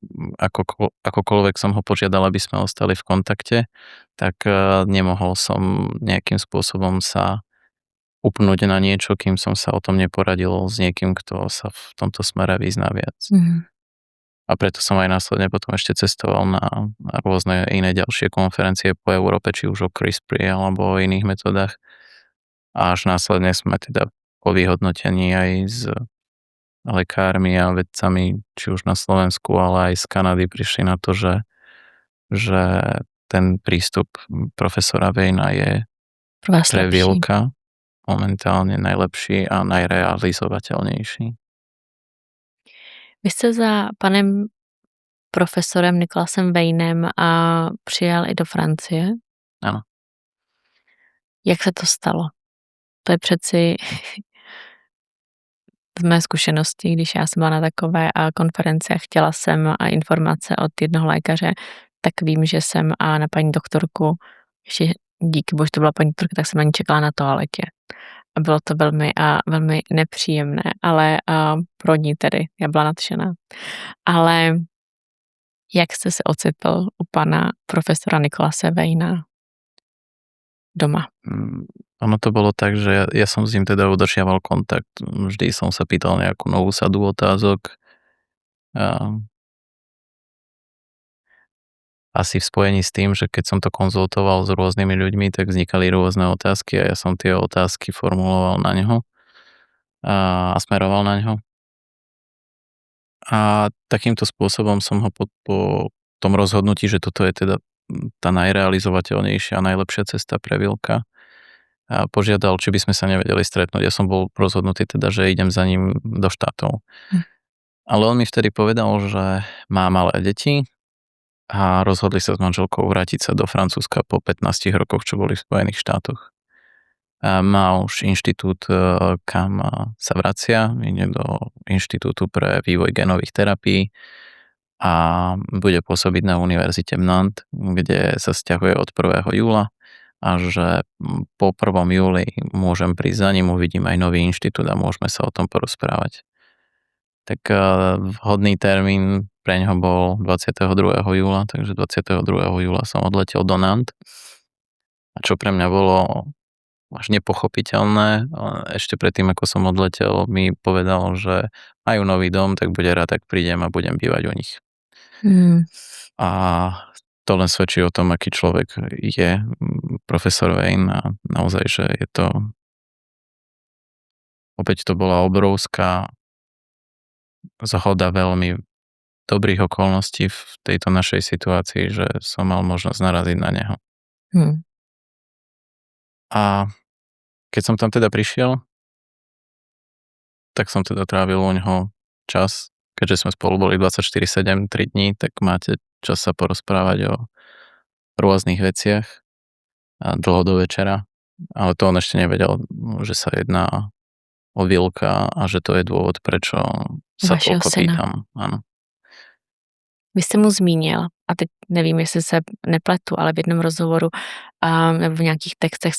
akokoľvek som ho požiadal, aby sme ostali v kontakte, tak nemohol som nejakým spôsobom sa upnúť na niečo, kým som sa o tom neporadil s niekým, kto sa v tomto smere vyzná viac. A preto som aj následne potom ešte cestoval na rôzne iné ďalšie konferencie po Európe, či už o CRISPR alebo o iných metodách. A až následne sme teda po vyhodnotení aj s lekármi a vedcami, či už na Slovensku, ale aj z Kanady prišli na to, že ten prístup profesora Vejna je pre Vilka momentálne najlepší a najrealizovateľnejší. Vy jste za panem profesorem Nicholasem Waynem a přijel i do Francie? Áno. Jak se to stalo? To je přeci z mé zkušenosti, když já jsem byla na takové konferenci a chtěla jsem informace od jednoho lékaře, tak vím, že jsem a na paní doktorku, ještě díky bohu, že to byla paní doktorka, tak jsem ani čekala na toaletě. A bylo to velmi nepříjemné, ale pro ní tedy, já byla nadšená. Ale jak jste se ocitl u pana profesora Nicholase Wayna doma? Ono to bolo tak, že ja som s ním teda udržiaval kontakt. Vždy som sa pýtal nejakú novú sadu otázok. Asi v spojení s tým, že keď som to konzultoval s rôznymi ľuďmi, tak vznikali rôzne otázky a ja som tie otázky formuloval na neho a smeroval na neho. A takýmto spôsobom som ho po tom rozhodnutí, že toto je teda tá najrealizovateľnejšia a najlepšia cesta pre Vilka, a požiadal, či by sme sa nevedeli stretnúť. Ja som bol rozhodnutý teda, že idem za ním do štátov. Hm. Ale on mi vtedy povedal, že má malé deti a rozhodli sa s manželkou vrátiť sa do Francúzska po 15 rokoch, čo boli v Spojených štátoch. A má už inštitút, kam sa vracia, ide do Inštitútu pre vývoj genových terapií a bude pôsobiť na univerzite v Nantes, kde sa sťahuje od 1. júla a že po 1. júli môžem prísť za ním, uvidím aj nový inštitút a môžeme sa o tom porozprávať. Tak vhodný termín pre ňoho bol 22. júla, takže 22. júla som odletel do Nantes. A čo pre mňa bolo až nepochopiteľné, ešte predtým, ako som odletel, mi povedal, že majú nový dom, tak bude rád, ak prídem a budem bývať u nich. A to len svedčí o tom, aký človek je profesor Wayne a naozaj, že je to opäť to bola obrovská zhoda veľmi dobrých okolností v tejto našej situácii, že som mal možnosť naraziť na neho. A keď som tam teda prišiel, tak som teda trávil u neho čas, keďže sme spolu boli 24/7, 3 dní, tak máte čas sa porozprávať o rôznych veciach a dlho do večera. Ale to on ešte nevedel, že sa jedná o Vilka a že to je dôvod, prečo sa Vašeho toľko syna. pýtam. Áno. Vy jste mu zmínil, a teď nevím, jestli se nepletu, ale v jednom rozhovoru nebo v nějakých textech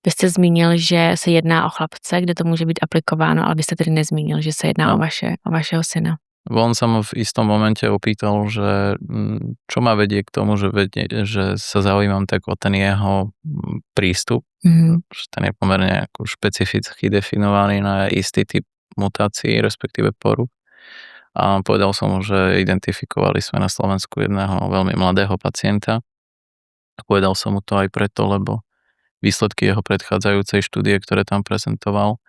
vy jste zmínil, že se jedná o chlapce, kde to může být aplikováno, ale vy jste tedy nezmínil, že se jedná No. o vašeho syna. On sa ma v istom momente opýtal, že čo ma vedie k tomu, že sa zaujímam tak o ten jeho prístup, že ten je pomerne ako špecificky definovaný na istý typ mutácií, respektíve poruch. A povedal som mu, že identifikovali sme na Slovensku jedného veľmi mladého pacienta. A povedal som mu to aj preto, lebo výsledky jeho predchádzajúcej štúdie, ktoré tam prezentoval,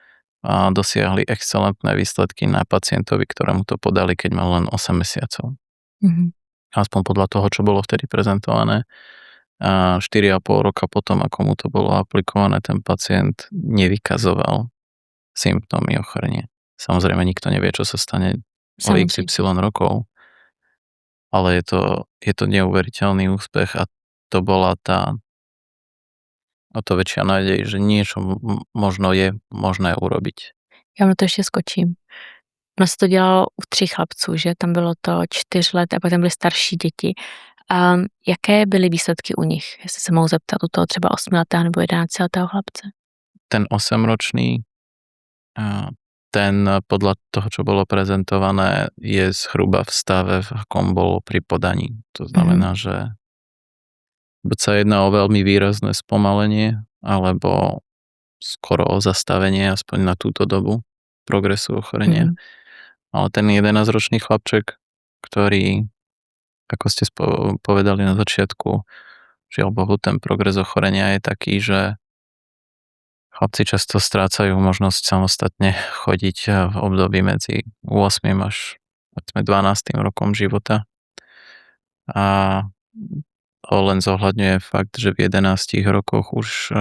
a dosiahli excelentné výsledky na pacientovi, ktorému to podali, keď mal len 8 mesiacov. Aspoň podľa toho, čo bolo vtedy prezentované. A 4,5 roka potom, ako mu to bolo aplikované, ten pacient nevykazoval symptómy ochorenia. Samozrejme, nikto nevie, čo sa stane o XY rokov, ale je to neuveriteľný úspech a to bola o to väčšia nádej, že niečo možno je možné urobiť. Já na to ještě skočím. Ono se to dělalo u 3 chlapců, že? Tam bylo to 4 let a pak tam byly starší děti. A jaké byly výsledky u nich? Jestli se mohu zeptat u toho třeba 8letého nebo 11letého chlapce? Ten 8-ročný, ten podľa toho, čo bolo prezentované, je zhruba v stave, v akom bol pri podaní. To znamená, že buď sa jedná o veľmi výrazné spomalenie, alebo skoro o zastavenie, aspoň na túto dobu progresu ochorenia. Ale ten 11-ročný chlapček, ktorý, ako ste povedali na začiatku, žiaľ Bohu, ten progres ochorenia je taký, že chlapci často strácajú možnosť samostatne chodiť v období medzi 8. až 12. rokom života. A to len zohľadňuje fakt, že v 11 rokoch už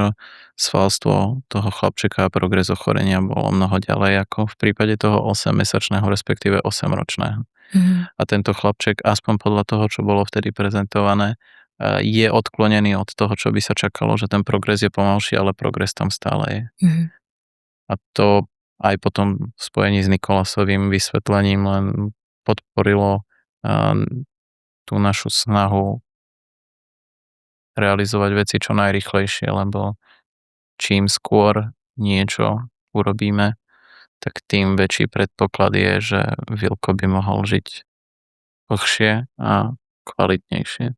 svalstvo toho chlapčeka a progres ochorenia bolo mnoho ďalej ako v prípade toho 8-mesačného, respektíve 8-ročného. A tento chlapček, aspoň podľa toho, čo bolo vtedy prezentované, je odklonený od toho, čo by sa čakalo, že ten progres je pomalší, ale progres tam stále je. A to aj potom v spojení s Nikolasovým vysvetlením len podporilo tú našu snahu realizovať veci čo najrýchlejšie, lebo čím skôr niečo urobíme, tak tým väčší predpoklad je, že Vilko by mohol žiť dlhšie a kvalitnejšie.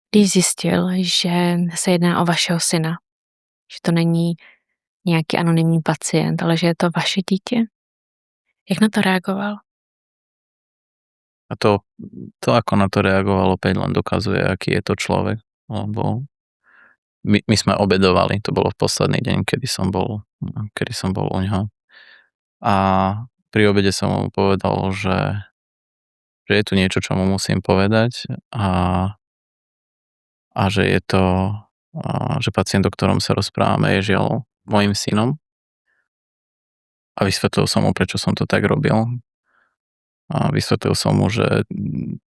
Když zjistil, že se jedná o vašeho syna, že to není nějaký anonymní pacient, ale že je to vaše dítě, jak na to reagoval? A to ako na to reagoval, opäť len dokazuje, aký je to človek, lebo my sme obedovali, to bolo v posledný deň, kedy som bol u ňoho. A pri obede som mu povedal, že je tu niečo, čo mu musím povedať a že je to že pacient, o ktorom sa rozprávame, je žiaľ mojím synom a vysvetlil som mu, prečo som to tak robil. A vysvetlil som mu, že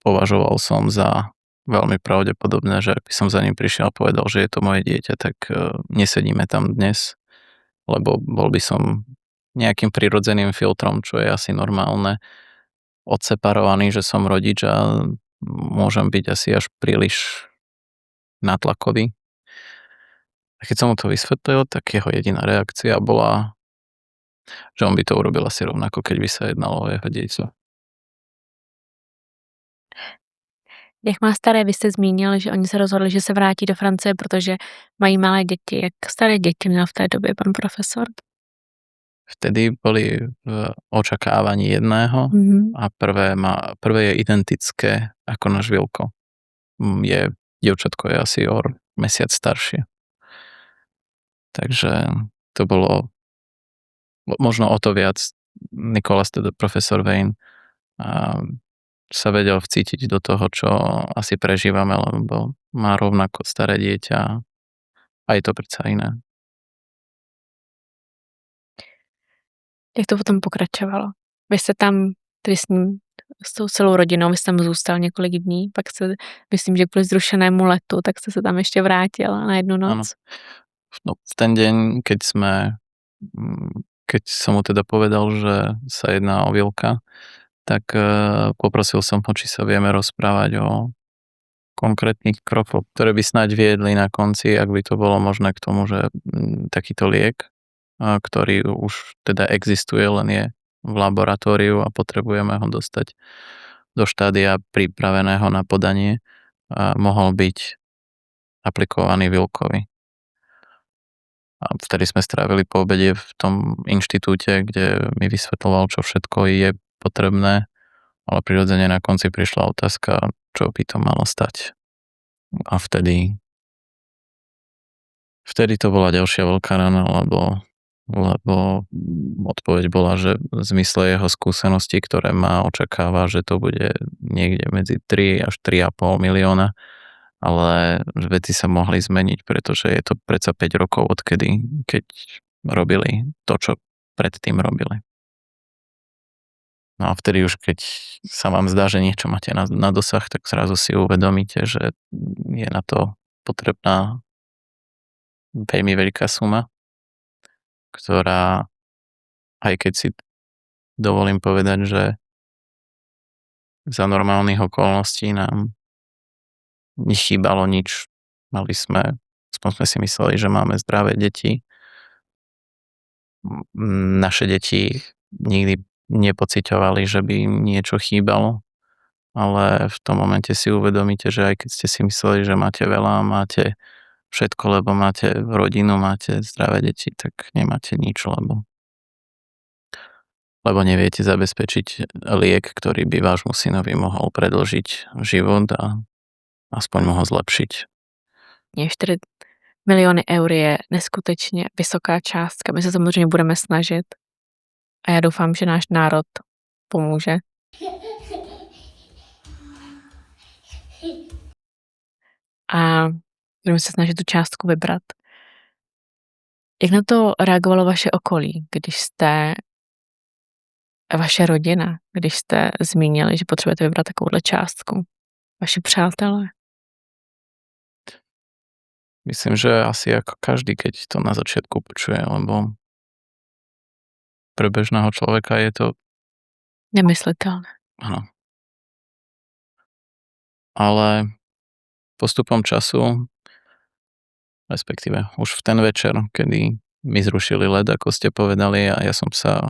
považoval som za veľmi pravdepodobné, že ak by som za ním prišiel a povedal, že je to moje dieťa, tak nesedíme tam dnes, lebo bol by som nejakým prirodzeným filtrom, čo je asi normálne, odseparovaný, že som rodič a môžem byť asi až príliš nátlakový. A keď som mu to vysvetlil, tak jeho jediná reakcia bola, že on by to urobil asi rovnako, keď by sa jednalo o jeho dieťa. Jak má staré, vy jste zmínil, že oni se rozhodli, že se vrátí do Francie, protože mají malé děti. Jak staré děti měl v té době pan profesor? Vtedy boli v očakávaní jedného a prvé je identické ako náš Vilko. Dievčatko je asi o mesiac staršie. Takže to bolo možno o to viac Nicholas, teda profesor Vane, sa vedel vcítiť do toho, čo asi prežívame, lebo má rovnako staré dieťa a je to predsa iné. Jak to potom pokračovalo? Vy jste tam tedy s tou celou rodinou, vy jste tam zůstal několik dní, pak se, myslím, že kvůli zrušenému letu, tak jste se tam ještě vrátil na jednu noc. Áno. No, v ten deň, keď som mu teda povedal, že sa jedná o Vilka, tak poprosil som ho, či sa vieme rozprávať o konkrétnych krokoch, ktoré by snáď viedli na konci, ak by to bolo možné k tomu, že takýto liek, ktorý už teda existuje, len je v laboratóriu a potrebujeme ho dostať do štádia pripraveného na podanie, mohol byť aplikovaný Vilkovi. A vtedy sme strávili po obede v tom inštitúte, kde mi vysvetloval, čo všetko je potrebné, ale prirodzene na konci prišla otázka, čo by to malo stať. A vtedy to bola ďalšia veľká rana, lebo odpoveď bola, že v zmysle jeho skúseností, ktoré má, očakáva, že to bude niekde medzi 3 až 3,5 milióna, ale veci sa mohli zmeniť, pretože je to predsa 5 rokov odkedy, keď robili to, čo predtým robili. No a vtedy už, keď sa vám zdá, že niečo máte na dosah, tak zrazu si uvedomíte, že je na to potrebná veľmi veľká suma, ktorá, aj keď si dovolím povedať, že za normálnych okolností nám nechýbalo nič. Aspoň sme si mysleli, že máme zdravé deti. Naše deti nikdy nepociťovali, že by im niečo chýbalo, ale v tom momente si uvedomíte, že aj keď ste si mysleli, že máte veľa, máte všetko, lebo máte rodinu, máte zdravé deti, tak nemáte nič, lebo neviete zabezpečiť liek, ktorý by vášmu synovi mohol predĺžiť život a aspoň ho zlepšiť. 4 miliony eur je neskutečně vysoká částka. My se samozřejmě budeme snažit a já doufám, že náš národ pomůže. A budeme se snažit tu částku vybrat. Jak na to reagovalo vaše okolí, vaše rodina, když jste zmínili, že potřebujete vybrat takovouhle částku? Vaši přátelé? Myslím, že asi ako každý, keď to na začiatku počuje, lebo pre bežného človeka je to nemysliteľné. Áno. Ale postupom času, respektíve už v ten večer, kedy mi zrušili let, ako ste povedali, a ja som sa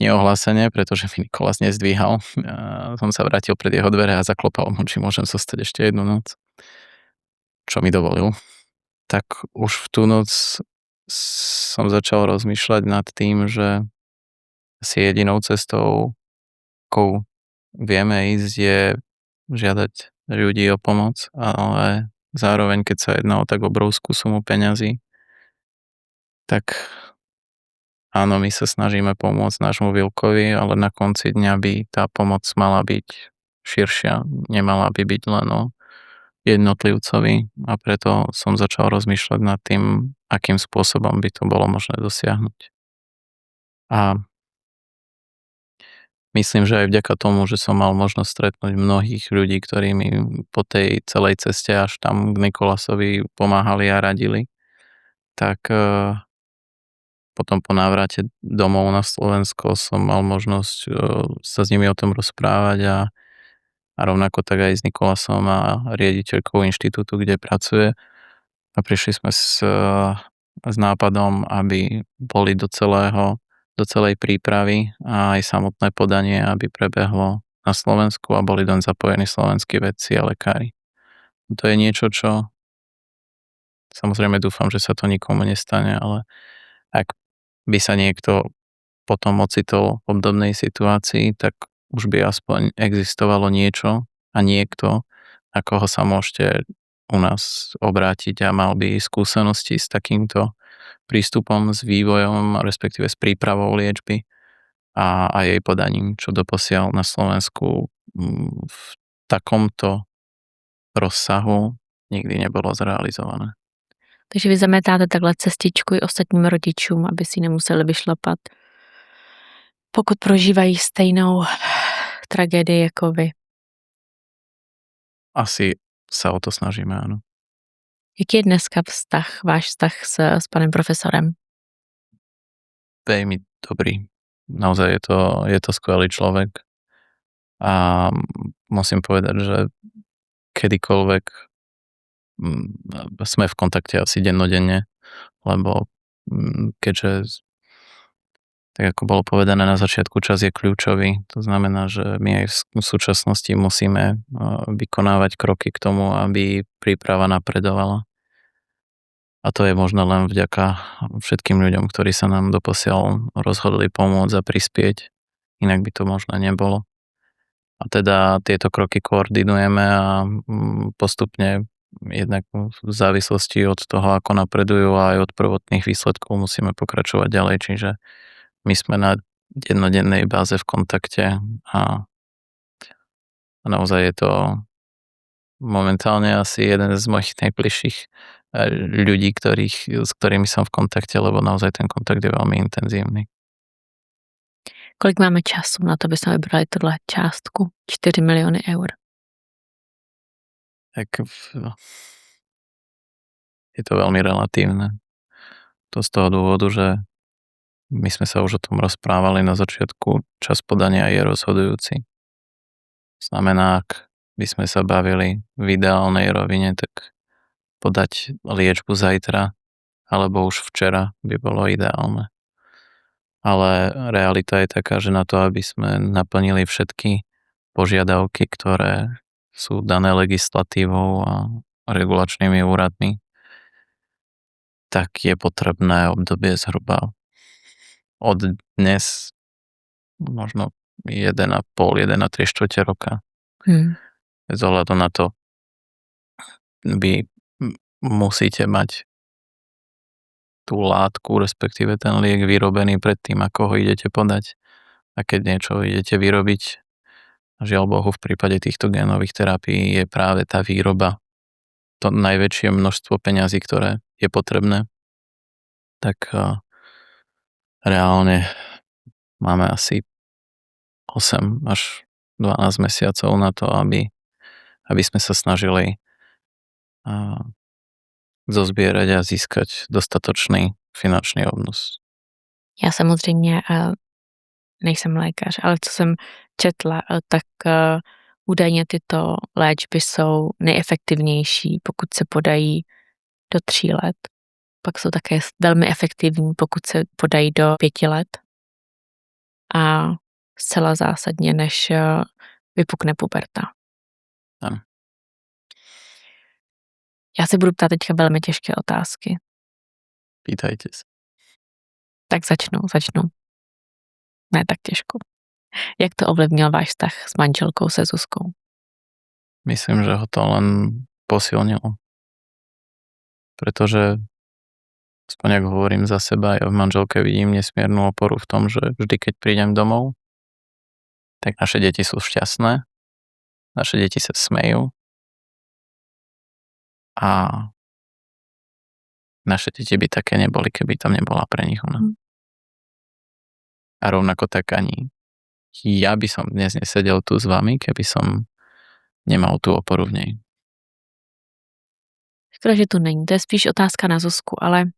neohlásene, pretože mi Nikolás nezdvíhal, som sa vrátil pred jeho dvere a zaklopal mu, či môžem zostať ešte jednu noc, čo mi dovolil. Tak už v tú noc som začal rozmýšľať nad tým, že si jedinou cestou, akou vieme ísť, je žiadať ľudí o pomoc, ale zároveň, keď sa jedná o tak obrovskú sumu peňazí, tak áno, my sa snažíme pomôcť nášmu Vilkovi, ale na konci dňa by tá pomoc mala byť širšia, nemala by byť len o jednotlivcovi a preto som začal rozmýšľať nad tým, akým spôsobom by to bolo možné dosiahnuť. A myslím, že aj vďaka tomu, že som mal možnosť stretnúť mnohých ľudí, ktorí mi po tej celej ceste až tam k Nikolasovi pomáhali a radili, tak potom po návrate domov na Slovensko som mal možnosť sa s nimi o tom rozprávať a rovnako tak aj s Nikolasom a riaditeľkou inštitútu, kde pracuje. A prišli sme s nápadom, aby boli do celej prípravy a aj samotné podanie, aby prebehlo na Slovensku a boli doň zapojení slovenskí vedci a lekári. To je niečo, čo samozrejme dúfam, že sa to nikomu nestane, ale ak by sa niekto potom ocitol v obdobnej situácii, tak už by aspoň existovalo niečo a niekto, na koho sa môžete u nás obrátiť a mal by skúsenosti s takýmto prístupom, s vývojom, respektíve s prípravou liečby a jej podaním, čo doposiaľ na Slovensku v takomto rozsahu nikdy nebolo zrealizované. Takže vy zametáte takhle cestičku i ostatním rodičům, aby si nemuseli vyšlapat, pokud prožívají stejnou tragédii jako vy. Asi sa o to snažíme, áno. Jaký je dneska váš vztah s panem profesorem? Veľmi dobrý. Naozaj je to skvelý človek a musím povedať, že kedykoľvek sme v kontakte asi dennodenne, lebo keďže tak ako bolo povedané na začiatku, čas je kľúčový. To znamená, že my aj v súčasnosti musíme vykonávať kroky k tomu, aby príprava napredovala. A to je možno len vďaka všetkým ľuďom, ktorí sa nám doposiaľ rozhodli pomôcť a prispieť. Inak by to možno nebolo. A teda tieto kroky koordinujeme a postupne jednak v závislosti od toho, ako napredujú a aj od prvotných výsledkov musíme pokračovať ďalej. Čiže my sme na jednodennej báze v kontakte a naozaj je to momentálne asi jeden z mojich najbližších ľudí, s ktorými som v kontakte, lebo naozaj ten kontakt je veľmi intenzívny. Kolik máme času na to, aby sme vybrali tuhle částku? 4 milióny eur. Tak je to veľmi relatívne. To z toho dôvodu, že my sme sa už o tom rozprávali na začiatku, čas podania je rozhodujúci. Znamená, ak by sme sa bavili v ideálnej rovine, tak podať liečbu zajtra alebo už včera by bolo ideálne. Ale realita je taká, že na to, aby sme naplnili všetky požiadavky, ktoré sú dané legislatívou a regulačnými úradmi, tak je potrebné obdobie zhruba od dnes možno 1,5-1,3 roka. Bez ohľadu na to vy musíte mať tú látku, respektíve ten liek vyrobený pred tým, ako ho idete podať. A keď niečo idete vyrobiť, žiaľ Bohu, v prípade týchto génových terapií je práve tá výroba to najväčšie množstvo peňazí, ktoré je potrebné, tak reálne máme asi 8 až 12 mesiacov na to, aby sme sa snažili zozbierať a získať dostatočný finančný obnos. Já samozřejmě nejsem lékař, ale co jsem četla, tak údajně tyto léčby jsou nejefektivnější, pokud se podají do 3 let. Pak jsou také velmi efektivní, pokud se podají do 5 let. A zcela zásadně, než vypukne puberta. Ano. Já se budu ptát teďka velmi těžké otázky. Pýtajte sa. Tak začnu. Ne tak těžko. Jak to ovlivnil váš vztah s manželkou, se Zuzkou? Myslím, že ho to len posilnilo. Pretože aspoň ak hovorím za seba, ja v manželke vidím nesmiernu oporu v tom, že vždy, keď prídem domov, tak naše deti sú šťastné, naše deti sa smejú A naše deti by také neboli, keby tam nebola pre nich ona. A rovnako tak ani ja by som dnes nesedel tu s vami, keby som nemal tú oporu v nej. Škoda, že tu není. To je spíš otázka na Zuzku, ale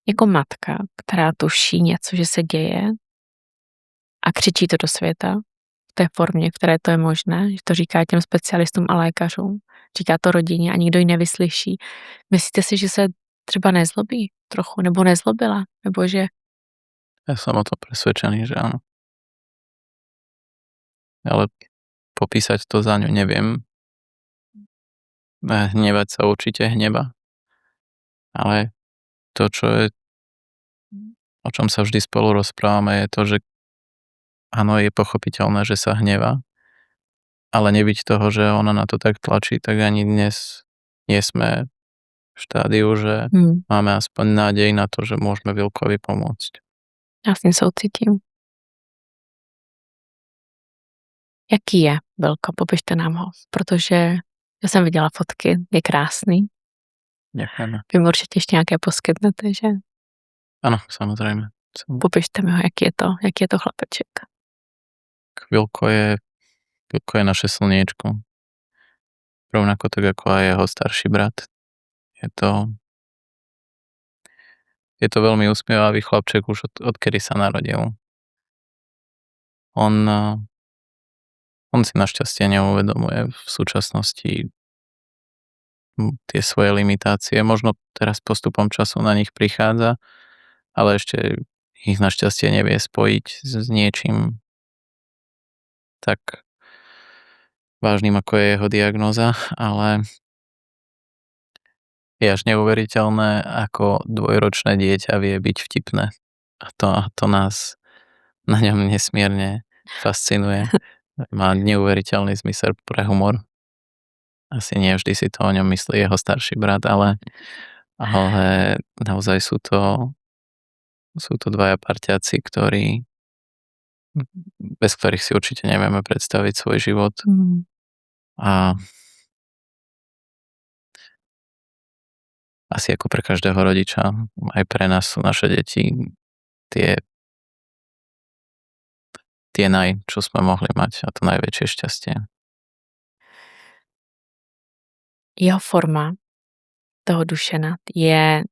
jako matka, která tuší něco, že se děje a křičí to do světa v té formě, v které to je možné, že to říká těm specialistům a lékařům, říká to rodině a nikdo ji nevyslyší. Myslíte si, že se třeba nezlobí trochu, nebo nezlobila, nebo že... Ja som o tom presvedčený, že áno. Ale popísať to za ňu neviem. Hnevať sa určite hneva. Ale to, čo je, o čom sa vždy spolu rozprávame, je to, že áno, je pochopiteľné, že sa hneva, ale nebyť toho, že ona na to tak tlačí, tak ani dnes nie sme v štádiu, že máme aspoň nádej na to, že môžeme Vilkovi pomôcť. Já s tím soucítím. Jaký je Vilko? Popište nám ho, protože já jsem viděla fotky, je krásný. Ďakujeme. Vy mu určitě ještě nějaké poskytnete, že? Áno, samozrejme. Popište mi ho, jaký je to chlapeček. Vilko je naše slniečko. Rovnako tak ako aj jeho starší brat. Je to veľmi usmievavý chlapček už odkedy sa narodil. On si našťastie neuvedomuje v súčasnosti tie svoje limitácie. Možno teraz postupom času na nich prichádza, ale ešte ich našťastie nevie spojiť s niečím tak vážnym, ako je jeho diagnóza, ale je až neuveriteľné, ako dvojročné dieťa vie byť vtipné. A to nás na ňom nesmierne fascinuje. Má neuveriteľný zmysel pre humor. Asi nie vždy si to o ňom myslí jeho starší brat, ale naozaj sú to dvaja parťáci, bez ktorých si určite nevieme predstaviť svoj život. A asi ako pre každého rodiča, aj pre nás sú naše deti tie čo sme mohli mať, a to najväčšie šťastie. Jeho forma toho Dušana je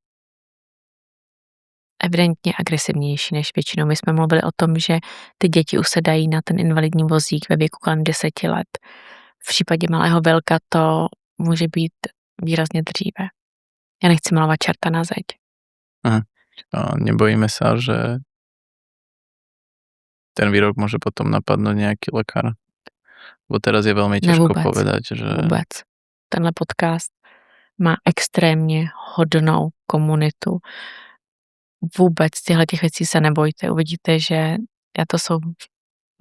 evidentně agresivnější než většinou. My jsme mluvili o tom, že ty děti usedají na ten invalidní vozík ve věku kolem 10 let. V případě malého Velka to může být výrazně dříve. Já nechci malovat čerta na zeď. Nebojíme sa, že ten výrok môže potom napadnúť nejaký lekár. Bo teraz je veľmi ťažko povedať, že... Vůbec. Tenhle podcast má extrémně hodnou komunitu. Vůbec těch věcí se nebojte. Uvidíte, že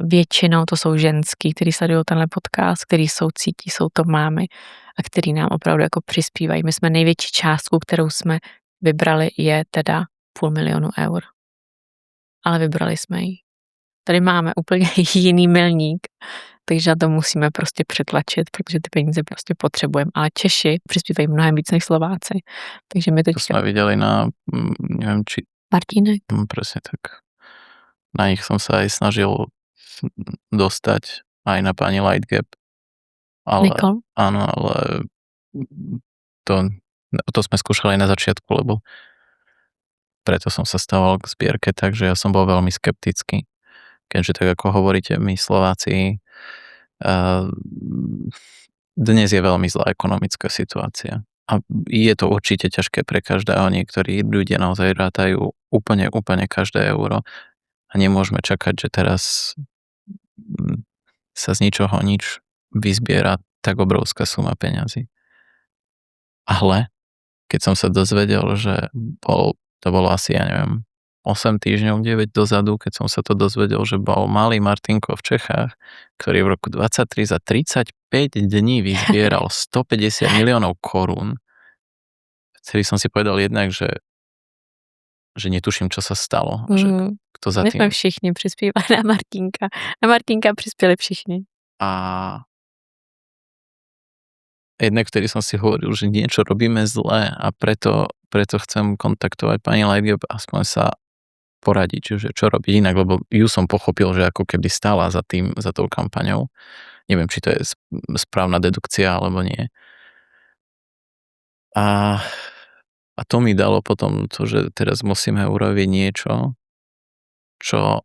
většinou to jsou ženský, kteří sledují tenhle podcast, kteří cítí, jsou to mámy a který nám opravdu jako přispívají. My jsme největší částku, kterou jsme vybrali, je teda 500 000 eur. Ale vybrali jsme ji. Tady máme úplně jiný milník, takže na to musíme prostě přetlačit, protože ty peníze prostě potřebujeme. Ale Češi přispívají mnohem víc než Slováci. Takže my To sme videli na, neviem, či... Martínek. Presne tak. Na nich som sa aj snažil dostať, aj na pani Lightgap. Nicole? Áno, ale to sme skúšali na začiatku, lebo preto som sa stával k zbierke, takže ja som bol veľmi skeptický. Keďže tak ako hovoríte, my Slováci, dnes je veľmi zlá ekonomická situácia. A je to určite ťažké pre každého. Niektorí ľudia naozaj rátajú úplne každé euro. A nemôžeme čakať, že teraz sa z ničoho nič vyzbiera tak obrovská suma peňazí. Ale keď som sa dozvedel, že to bolo asi, ja neviem, 8 týždňov, 9 dozadu, keď som sa to dozvedel, že bol malý Martinko v Čechách, ktorý v roku 23 za 35 dní vyzbieral 150 miliónov korún. Vtedy som si povedal jednak, že netuším, čo sa stalo. Že kto za tým... My sme všichni prispievali na Martinka. Na Martinka prispieli všichni. A jednak vtedy som si hovoril, že niečo robíme zle a preto chcem kontaktovať pani Lightgap, aspoň sa poradiť, že čo robiť inak, lebo ju som pochopil, že ako keby stála za tou kampaňou. Neviem, či to je správna dedukcia, alebo nie. A to mi dalo potom to, že teraz musíme urobiť niečo, čo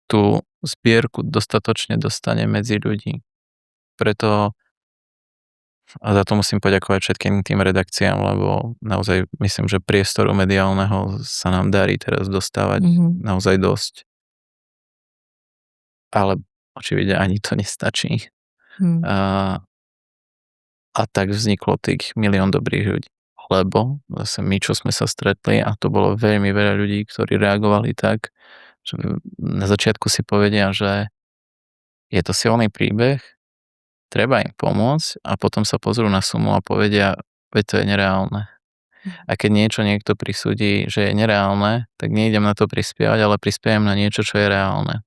tú zbierku dostatočne dostane medzi ľudí. Preto a za to musím poďakovať všetkým tým redakciám, lebo naozaj myslím, že priestoru mediálneho sa nám darí teraz dostávať naozaj dosť. Ale očividne ani to nestačí. A tak vzniklo tých 1 000 000 dobrých ľudí. Lebo zase my, čo sme sa stretli, a to bolo veľmi veľa ľudí, ktorí reagovali tak, že na začiatku si povedia, že je to silný príbeh, treba im pomôcť a potom sa pozrú na sumu a povedia, veď to je nereálne. A keď niečo niekto prisúdi, že je nereálne, tak neidem na to prispievať, ale prispiejem na niečo, čo je reálne.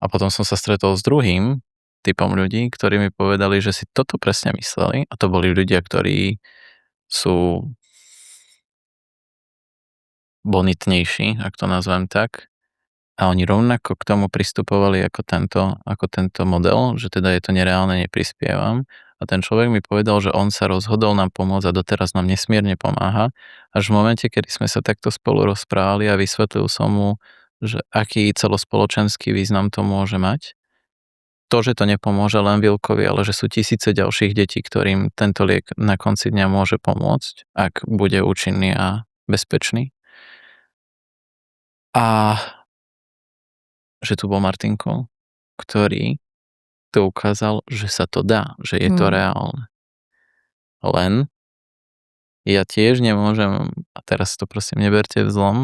A potom som sa stretol s druhým typom ľudí, ktorí mi povedali, že si toto presne mysleli a to boli ľudia, ktorí sú bonitnejší, ak to nazvem tak. A oni rovnako k tomu pristupovali ako tento model, že teda je to nereálne, neprispievam. A ten človek mi povedal, že on sa rozhodol nám pomôcť a doteraz nám nesmierne pomáha. Až v momente, kedy sme sa takto spolu rozprávali a vysvetlil som mu, že aký celospoločenský význam to môže mať. To, že to nepomôže len Vilkovi, ale že sú tisíce ďalších detí, ktorým tento liek na konci dňa môže pomôcť, ak bude účinný a bezpečný. A že tu bol Martinko, ktorý to ukázal, že sa to dá, že je to reálne. Len ja tiež nemôžem, a teraz to prosím neberte v zlom,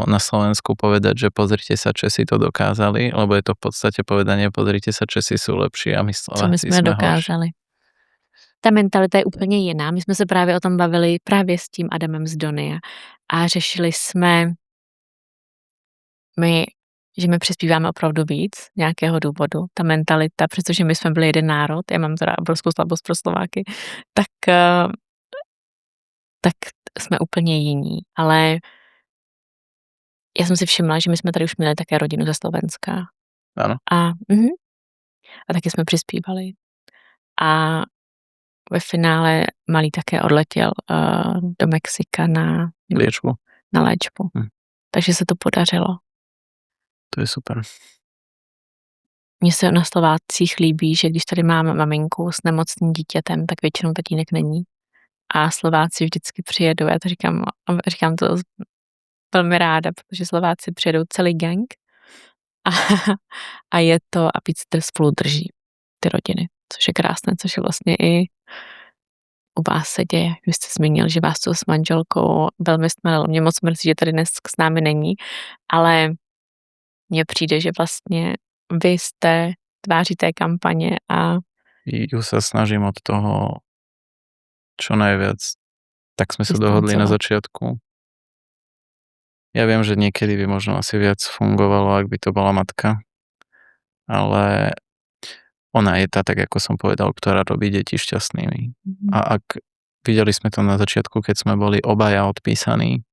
na Slovensku povedať, že pozrite sa, Česi to dokázali, lebo je to v podstate povedanie, pozrite sa, Česi sú lepší a my Slováci sme dokázali. Horší. Ta mentalita je úplně jiná. My jsme se právě o tom bavili právě s tím Adamem z Donia a řešili jsme že my přispíváme opravdu víc z nějakého důvodu. Ta mentalita, přestože my jsme byli jeden národ, já mám teda obrovskou slabost pro Slováky, tak jsme úplně jiní. Ale já jsem si všimla, že my jsme tady už měli také rodinu ze Slovenska. Ano. A taky jsme přispívali. A ve finále malý také odletěl do Mexika na léčbu. Takže se to podařilo. To je super. Mně se na Slovácích líbí, že když tady mám maminku s nemocným dítětem, tak většinou tatínek není. A Slováci vždycky přijedou, já to říkám to velmi ráda, protože Slováci přijedou celý gang a je to, a víc spolu drží ty rodiny, což je krásné, což je vlastně i u vás se děje. Vy jste zmínil, že vás to s manželkou velmi stmelilo. Mě moc mrzí, že tady dnes s námi není, ale mně přijde, že vlastně vy jste tváří té kampaně a ju sa snažím od toho čo najviac. Tak sme sa dohodli na začiatku. Ja viem, že niekedy by možno asi viac fungovalo, ak by to bola matka, ale ona je tá, tak ako som povedal, ktorá robí deti šťastnými. A ak videli sme to na začiatku, keď sme boli obaja odpísaní,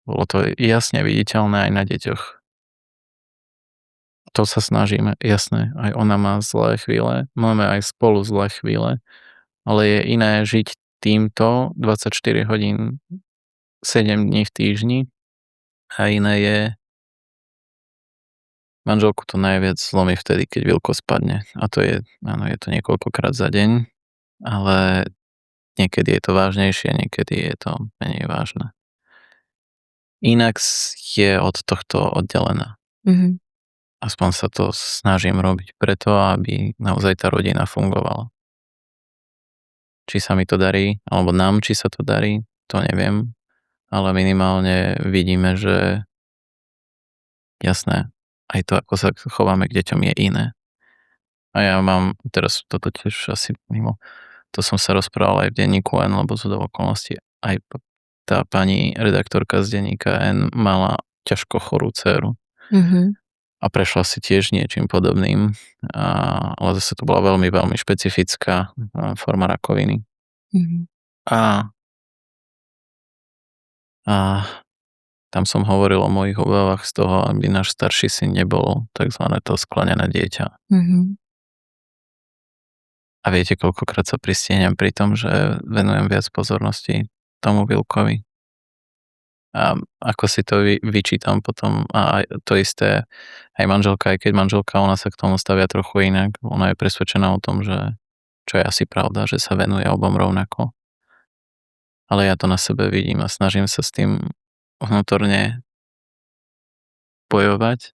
bolo to jasne viditeľné aj na deťoch. To sa snažíme, jasné, aj ona má zlé chvíle, máme aj spolu zlé chvíle, ale je iné žiť týmto 24 hodín 7 dní v týždni a iné je manželku to najviac zlomí vtedy, keď Vilko spadne. A to je, áno, je to niekoľkokrát za deň, ale niekedy je to vážnejšie, niekedy je to menej vážne. Inak je od tohto oddelená. Aspoň sa to snažím robiť preto, aby naozaj tá rodina fungovala. Či sa mi to darí, alebo nám, či sa to darí, to neviem, ale minimálne vidíme, že jasné, aj to, ako sa chováme k deťom, je iné. A ja mám, teraz toto tiež asi mimo, to som sa rozprával aj v denníku N, lebo sú do okolností, aj tá pani redaktorka z denníka N mala ťažko chorú dcéru. a prešla si tiež niečím podobným, ale zase to bola veľmi, veľmi špecifická forma rakoviny. Mhm. A a tam som hovoril o mojich obavách z toho, aby náš starší syn nebol takzvané to sklenené dieťa. Mhm. A viete, koľkokrát sa pristihnem pri tom, že venujem viac pozornosti tomu Vilkovi. A ako si to vyčítam potom a aj to isté aj manželka, aj keď manželka, ona sa k tomu stavia trochu inak. Ona je presvedčená o tom, že čo je asi pravda, že sa venuje obom rovnako. Ale ja to na sebe vidím a snažím sa s tým vnútorne bojovať,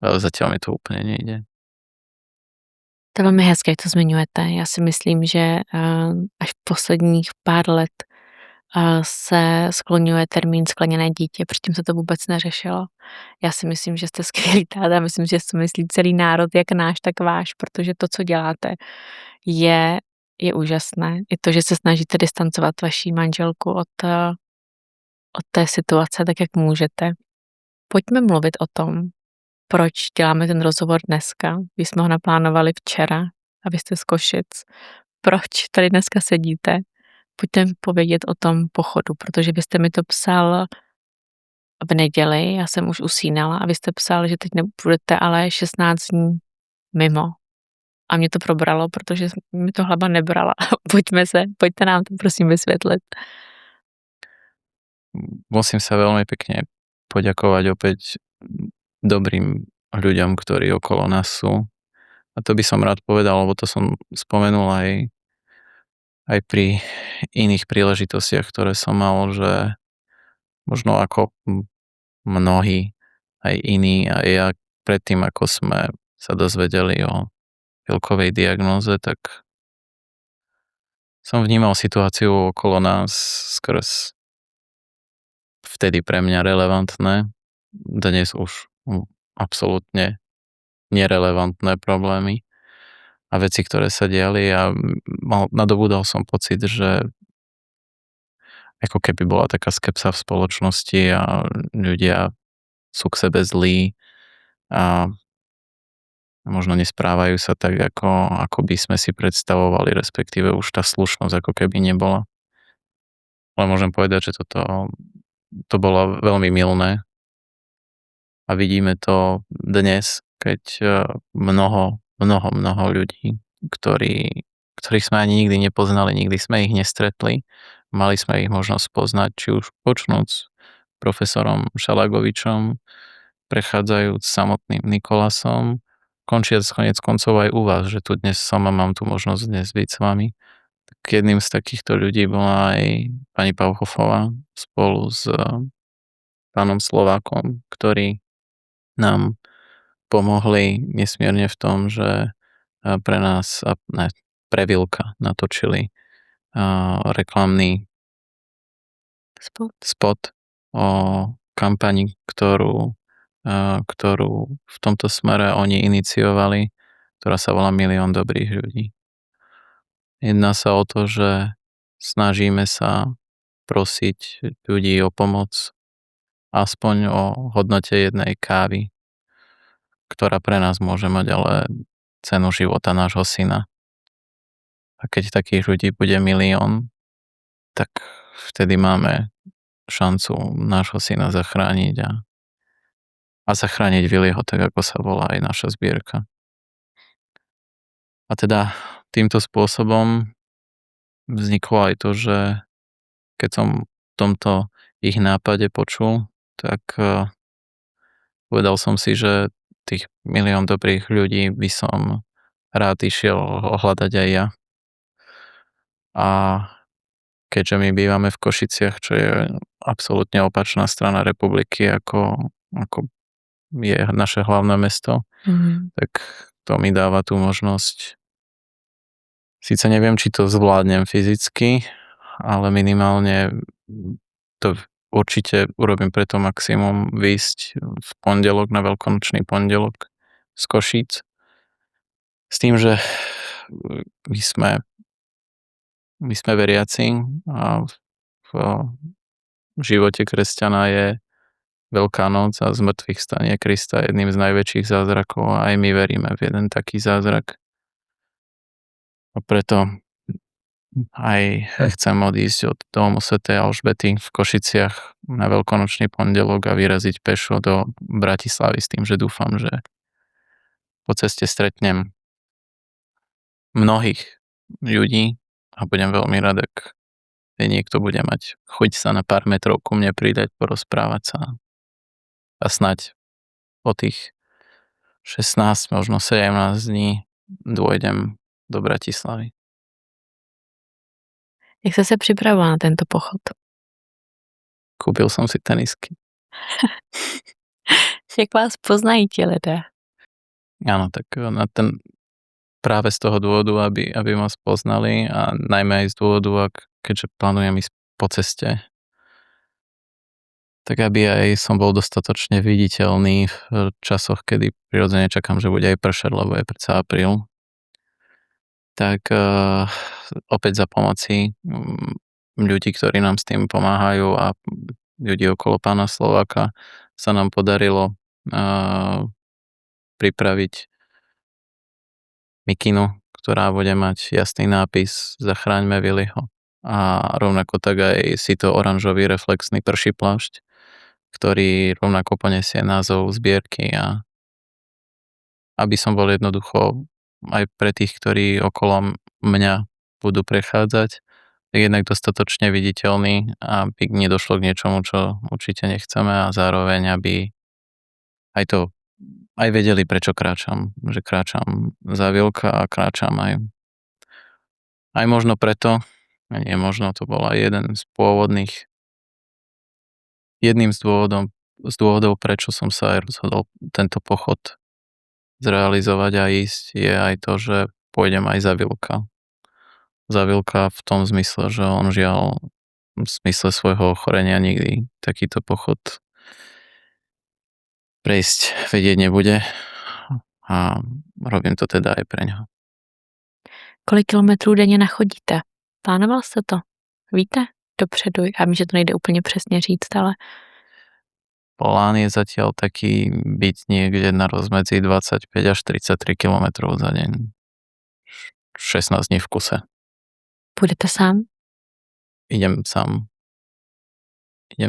ale zatiaľ mi to úplne nejde. To je velmi hezké, jak to zmiňujete. Já si myslím, že až posledních pár let se skloňuje termín skleněné dítě, předtím se to vůbec neřešilo. Já si myslím, že jste skvělý táta, myslím, že si myslí celý národ, jak náš, tak váš, protože to, co děláte, je úžasné. I to, že se snažíte distancovat vaší manželku od té situace, tak jak můžete. Pojďme mluvit o tom, proč děláme ten rozhovor dneska, když jsme ho naplánovali včera a vy jste z Košic. Proč tady dneska sedíte? Pojďte mi povědět o tom pochodu, protože vy jste mi to psal v neděli, já jsem už usínala a vy jste psal, že teď nebudete ale 16 dní mimo. A mě to probralo, protože mi to hlava nebrala. Pojďte nám to prosím vysvětlit. Musím sa veľmi pekne poďakovať opäť dobrým ľuďom, ktorí okolo nás sú. A to by som rád povedal, lebo to som spomenul aj pri iných príležitostiach, ktoré som mal, že možno ako mnohí, aj iní, aj ja predtým, ako sme sa dozvedeli o Vilkovej diagnóze, tak som vnímal situáciu okolo nás skrz vtedy pre mňa relevantné, dnes už absolútne nerelevantné problémy a veci, ktoré sa diali a nadobudol som pocit, že ako keby bola taká skepsa v spoločnosti a ľudia sú k sebe zlí a možno nesprávajú sa tak, ako by sme si predstavovali, respektíve už tá slušnosť ako keby nebola. Ale môžem povedať, že to bolo veľmi mylné a vidíme to dnes, keď mnoho ľudí, ktorých sme ani nikdy nepoznali, nikdy sme ich nestretli, mali sme ich možnosť poznať, či už počnúc profesorom Šalagovičom, prechádzajúc samotným Nikolasom, končiac konec koncov aj u vás, že tu dnes som a mám tu možnosť dnes byť s vami. Tak jedným z takýchto ľudí bola aj pani Pauchofová spolu s pánom Slovákom, ktorí nám pomohli nesmierne v tom, že pre nás, pre Vilka natočili reklamný spot o kampani, ktorú v tomto smere oni iniciovali, ktorá sa volá Milión dobrých ľudí. Jedná sa o to, že snažíme sa prosiť ľudí o pomoc aspoň o hodnote jednej kávy, ktorá pre nás môže mať ale cenu života nášho syna. A keď takých ľudí bude 1 000 000, tak vtedy máme šancu nášho syna zachrániť a zachrániť Viliho, tak ako sa volá aj naša zbierka. A teda týmto spôsobom vzniklo aj to, že keď som v tomto ich nápade počul, tak povedal som si, že tých 1 000 000 dobrých ľudí by som rád išiel ohľadať aj ja. A keďže my bývame v Košiciach, čo je absolútne opačná strana republiky, ako je naše hlavné mesto, tak to mi dáva tú možnosť. Sice neviem, či to zvládnem fyzicky, ale minimálne to určite urobím preto maximum vyjsť v pondelok, na veľkonočný pondelok z Košíc. S tým, že my sme veriaci a v živote kresťana je Veľká noc a z mŕtvych stane Krista jedným z najväčších zázrakov a aj my veríme v jeden taký zázrak. A preto aj chcem odísť od domu svätej Alžbety v Košiciach na veľkonočný pondelok a vyraziť pešo do Bratislavy s tým, že dúfam, že po ceste stretnem mnohých ľudí a budem veľmi rád, ak niekto bude mať chuť sa na pár metrov ku mne pridať, porozprávať sa a snať o tých 16, možno 17 dní dôjdem do Bratislavy. Jak jste se připravoval na tento pochod? Kúpil som si tenisky. Jak vás poznají ti lidé? Áno, tak na ten práve z toho dôvodu, aby ma spoznali a najmä aj z dôvodu, keďže plánujem ísť po ceste, tak aby aj som bol dostatočne viditeľný v časoch, kedy prirodzene čakám, že bude aj pršať, lebo je predsa apríl. Tak opäť za pomoci ľudí, ktorí nám s tým pomáhajú a ľudí okolo pána Slováka sa nám podarilo pripraviť mikinu, ktorá bude mať jasný nápis Zachráňme Viliho. A rovnako tak aj si to oranžový reflexný prší plášť, ktorý rovnako poniesie názov zbierky a aby som bol jednoducho aj pre tých, ktorí okolo mňa budú prechádzať, tak jednak dostatočne viditeľný, aby nedošlo k niečomu, čo určite nechceme a zároveň, aby aj vedeli, prečo kráčam. Že kráčam za Vilka a kráčam aj možno preto, nie možno, to bol aj jedným z dôvodov, prečo som sa aj rozhodol tento pochod zrealizovať a ísť, je aj to, že pôjdem aj za Vilka. Za Vilka v tom zmysle, že on žiaľ v zmysle svojho ochorenia nikdy takýto pochod prejsť vedieť nebude a robím to teda aj pre ňo. Kolik kilometrů denně nachodíte? Plánoval jste to? Víte? Dopředu. Já vím, že to nejde úplně přesně říct, ale Plán je zatiaľ taký byť niekde na rozmedzi 25 až 33 km za deň. 16 dní v kuse. budete sám? Idem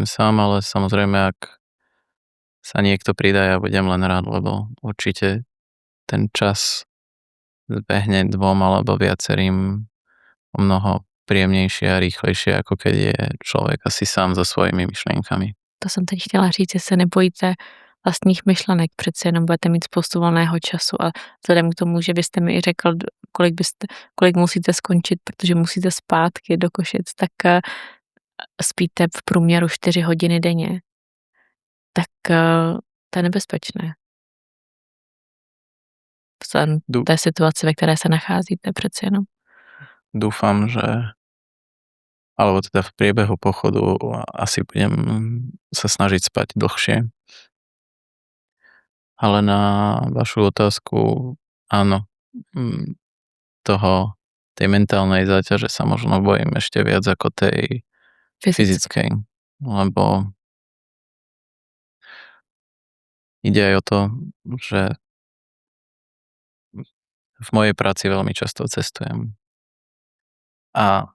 sám, ale samozrejme, ak sa niekto pridá, ja budem len rád, lebo určite ten čas zbehne dvom alebo viacerým o mnoho príjemnejšie a rýchlejšie, ako keď je človek asi sám so svojimi myšlienkami. To jsem teď chtěla říct, že se nebojíte vlastních myšlenek, přece jenom budete mít spoustu volného času a vzhledem k tomu, že byste mi i řekl, kolik musíte skončit, protože musíte zpátky do Košic, tak spíte v průměru 4 hodiny denně. Tak to je nebezpečné. Vzhledem té situaci, ve které se nacházíte přece jenom. Dúfam, alebo teda v priebehu pochodu asi budem sa snažiť spať dlhšie. Ale na vašu otázku, áno, tej mentálnej záťaže sa možno bojím ešte viac ako tej fyzickej, lebo ide aj o to, že v mojej práci veľmi často cestujem. A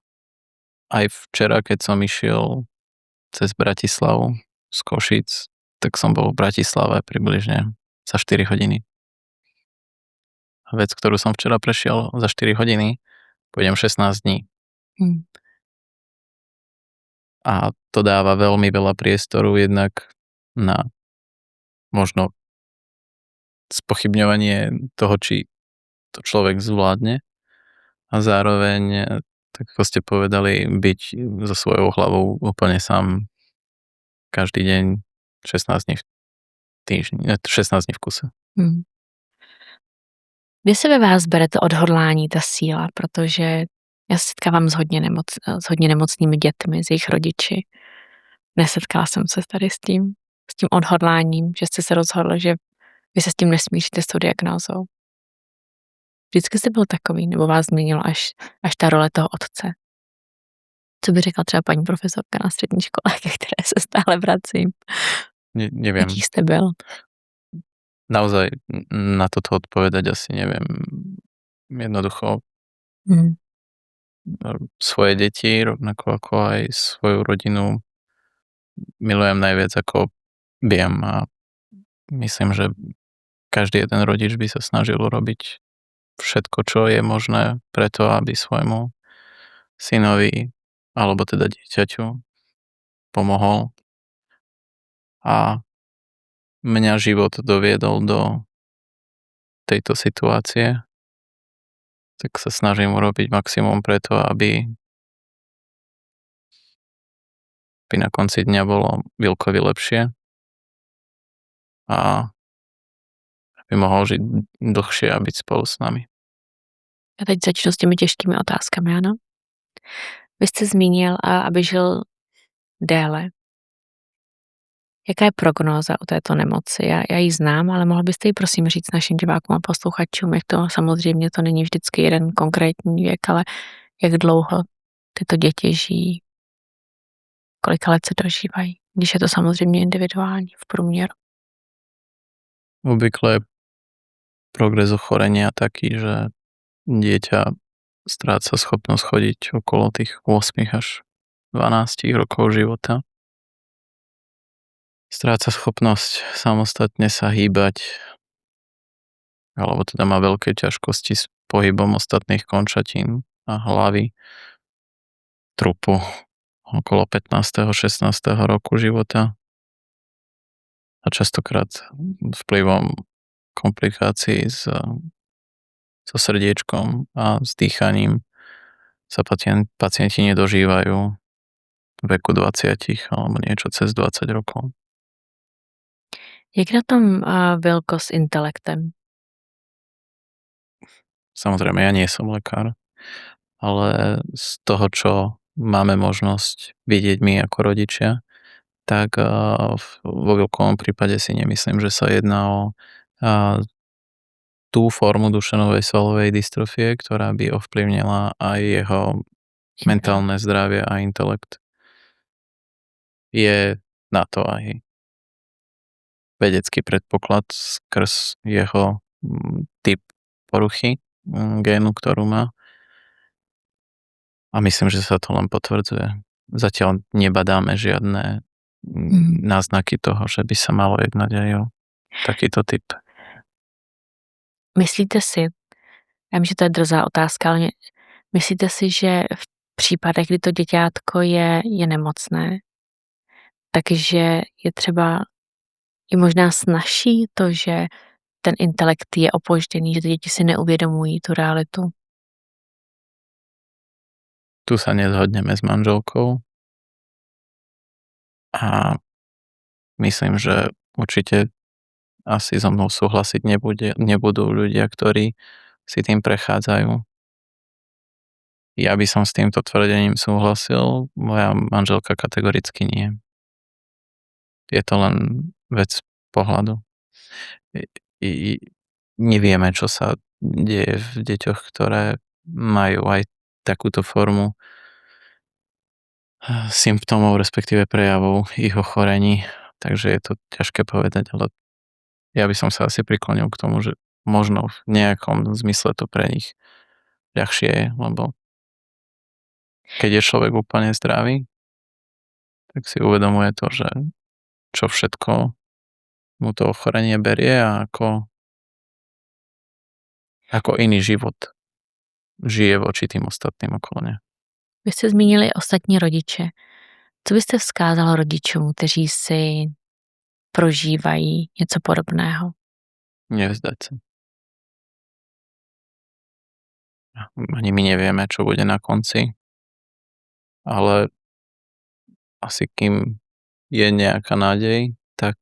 aj včera, keď som išiel cez Bratislavu z Košíc, tak som bol v Bratislave približne za 4 hodiny. A vec, ktorú som včera prešiel za 4 hodiny, pôjdem 16 dní. A to dáva veľmi veľa priestoru jednak na možno spochybňovanie toho, či to človek zvládne a zároveň, tak ako ste povedali, byť so svojou hlavou úplne sám každý deň 16 dní v týždni, 16 dní v kuse. Kdy se ve vás bere to odhodlání, ta síla, protože já se setkávám s hodně nemocnými dětmi, s jejich rodiči. Nesetkala jsem se tady s tím odhodláním, že jste se rozhodl, že vy se s tím nesmíříte, s tou diagnózou. Vždycky jste byl takový, nebo vás změnilo až ta role toho otce? Co by řekla třeba paní profesorka na střední škole, ke které se stále vracím? Neviem. Jaký jste byl? Naozaj na toto odpovedať asi neviem. Jednoducho Mhm. svoje deti, rovnako ako aj svoju rodinu milujem najviac ako viem a myslím, že každý jeden rodič by sa snažil urobiť všetko, čo je možné preto, aby svojmu synovi alebo teda dieťaťu pomohol. A mňa život doviedol do tejto situácie, tak sa snažím urobiť maximum preto, aby na konci dňa bolo Vilkovi lepšie a aby mohol žiť dlhšie a byť spolu s nami. A teď začnu s těmi těžkými otázkami, ano? Vy jste zmínil, aby žil déle. Jaká je prognóza u této nemoci? Já ji znám, ale mohl byste ji prosím říct našim divákům a posluchačům, jak to samozřejmě to není vždycky jeden konkrétní věk, ale jak dlouho tyto děti žijí, kolika let se dožívají, když je to samozřejmě individuální v průměru. Obvykle je progres ochorenia taký, že dieťa stráca schopnosť chodiť okolo tých 8 až 12 rokov života. Stráca schopnosť samostatne sa hýbať, alebo teda má veľké ťažkosti s pohybom ostatných končatín a hlavy, trupu okolo 15. 16. roku života. A častokrát vplyvom komplikácií so srdiečkom a s dýchaním sa pacienti nedožívajú veku 20 alebo niečo cez 20 rokov. Jak na tom Vilko s intelektem? Samozrejme, ja nie som lekár, ale z toho, čo máme možnosť vidieť my ako rodičia, tak vo Vilkovom prípade si nemyslím, že sa jedná o tú formu duševnej svalovej dystrofie, ktorá by ovplyvnila aj jeho mentálne zdravie a intelekt. Je na to aj vedecký predpoklad skrz jeho typ poruchy génu, ktorú má. A myslím, že sa to len potvrdzuje. Zatiaľ nebadáme žiadne náznaky toho, že by sa malo jednať aj o takýto typ. Myslíte si, já vím, že to je drzá otázka, ale myslíte si, že v případech, kdy to děťátko je nemocné, takže je třeba i možná snazší to, že ten intelekt je opožděný, že ty děti si neuvědomují tu realitu? Tu sa nezhodneme s manželkou a myslím, že určite asi so mnou súhlasiť nebudú ľudia, ktorí si tým prechádzajú. Ja by som s týmto tvrdením súhlasil, moja manželka kategoricky nie. Je to len vec pohľadu. Nevieme, čo sa deje v deťoch, ktoré majú aj takúto formu symptómov, respektíve prejavov ich ochorení, takže je to ťažké povedať, ale ja by som sa asi priklonil k tomu, že možno v nejakom zmysle to pre nich ľahšie je, lebo keď je človek úplne zdravý, tak si uvedomuje to, že čo všetko mu to ochorenie berie a ako iný život žije voči tým ostatným okolo ne. Vy jste zmínili ostatní rodiče. Co byste vzkázal rodičům, kteří si prožívají něco podobného? Nevzdať sa. Ani my nevieme, čo bude na konci, ale asi kým je nejaká nádej, tak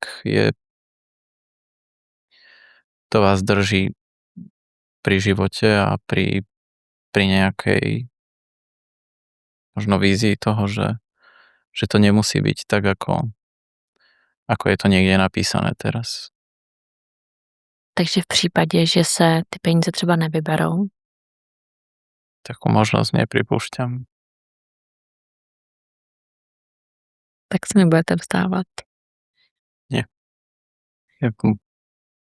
to vás drží pri živote a pri nejakej možno vízii toho, že to nemusí byť tak, ako je to niekde napísané teraz. Takže v případě, že se ty peníze třeba nevyberou, Takú možnosť nepripúšťam. tak se mi budete vstávat. Nie. Jako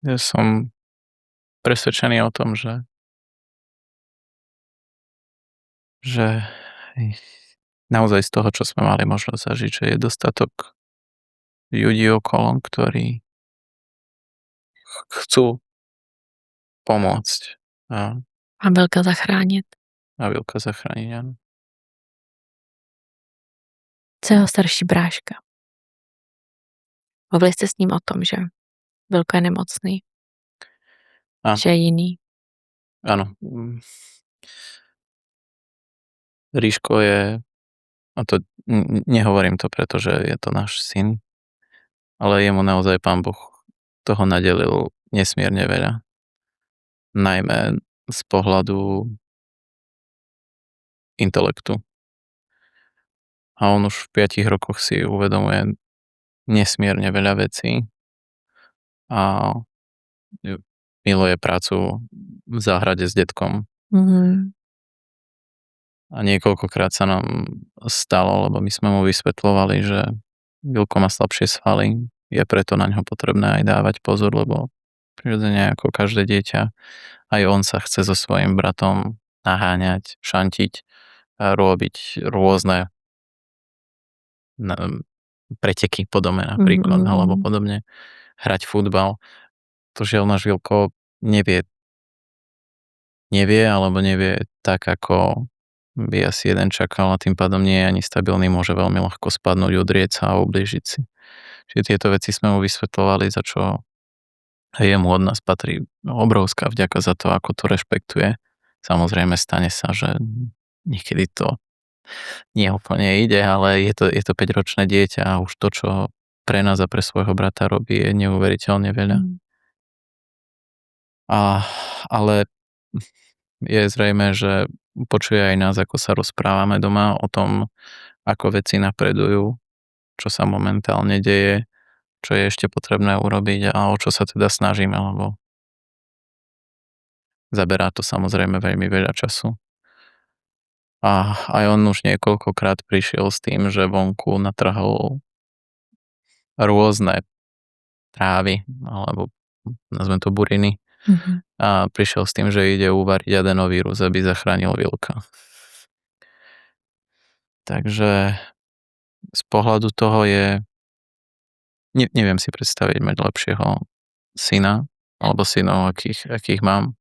ja som presvedčený o tom, že naozaj z toho, čo sme mali možnosť zažiť, že je dostatok ľudí okolo, ktorí chcú pomôcť a A Belka zachránit. Vilka zachrániť, áno. Co jeho starší bráška? Mluvili jste s ním o tom, že Vilko je nemocný? Áno. Že je jiný? Áno. Ríško je, a to nehovorím to preto, že je to náš syn, ale jemu naozaj Pán Boh toho nadelil nesmierne veľa. Najmä z pohľadu intelektu. A on už v 5 rokoch si uvedomuje nesmierne veľa vecí a miluje prácu v záhrade s detkom. Mhm. A niekoľkokrát sa nám stalo, lebo my sme mu vysvetľovali, že Vilko má slabšie svaly, je preto na ňo potrebné aj dávať pozor, lebo prirodzene ako každé dieťa, aj on sa chce so svojím bratom naháňať, šantiť a robiť rôzne preteky po dome napríklad, alebo podobne, hrať futbal. To žiaľ náš Vilko nevie alebo nevie tak, ako by asi jeden čakal a tým pádom nie je ani stabilný, môže veľmi ľahko spadnúť, udrieť sa a ublížiť si. Čiže tieto veci sme mu vysvetľovali, za čo jemu od nás patrí obrovská vďaka za to, ako to rešpektuje. Samozrejme stane sa, že niekedy to nie úplne ide, ale je to 5-ročné dieťa a už to, čo pre nás a pre svojho brata robí, je neuveriteľne veľa. Ale je zrejme, že počuje aj nás, ako sa rozprávame doma o tom, ako veci napredujú, čo sa momentálne deje, čo je ešte potrebné urobiť a o čo sa teda snažíme, lebo zaberá to samozrejme veľmi veľa času. A aj on už niekoľkokrát prišiel s tým, že vonku natrhol rôzne trávy, alebo nazvem to buriny. A prišiel s tým, že ide uvariť adenovírus, aby zachránil Vilka. Takže z pohľadu toho neviem si predstaviť mať lepšieho syna, alebo synov, akých mám.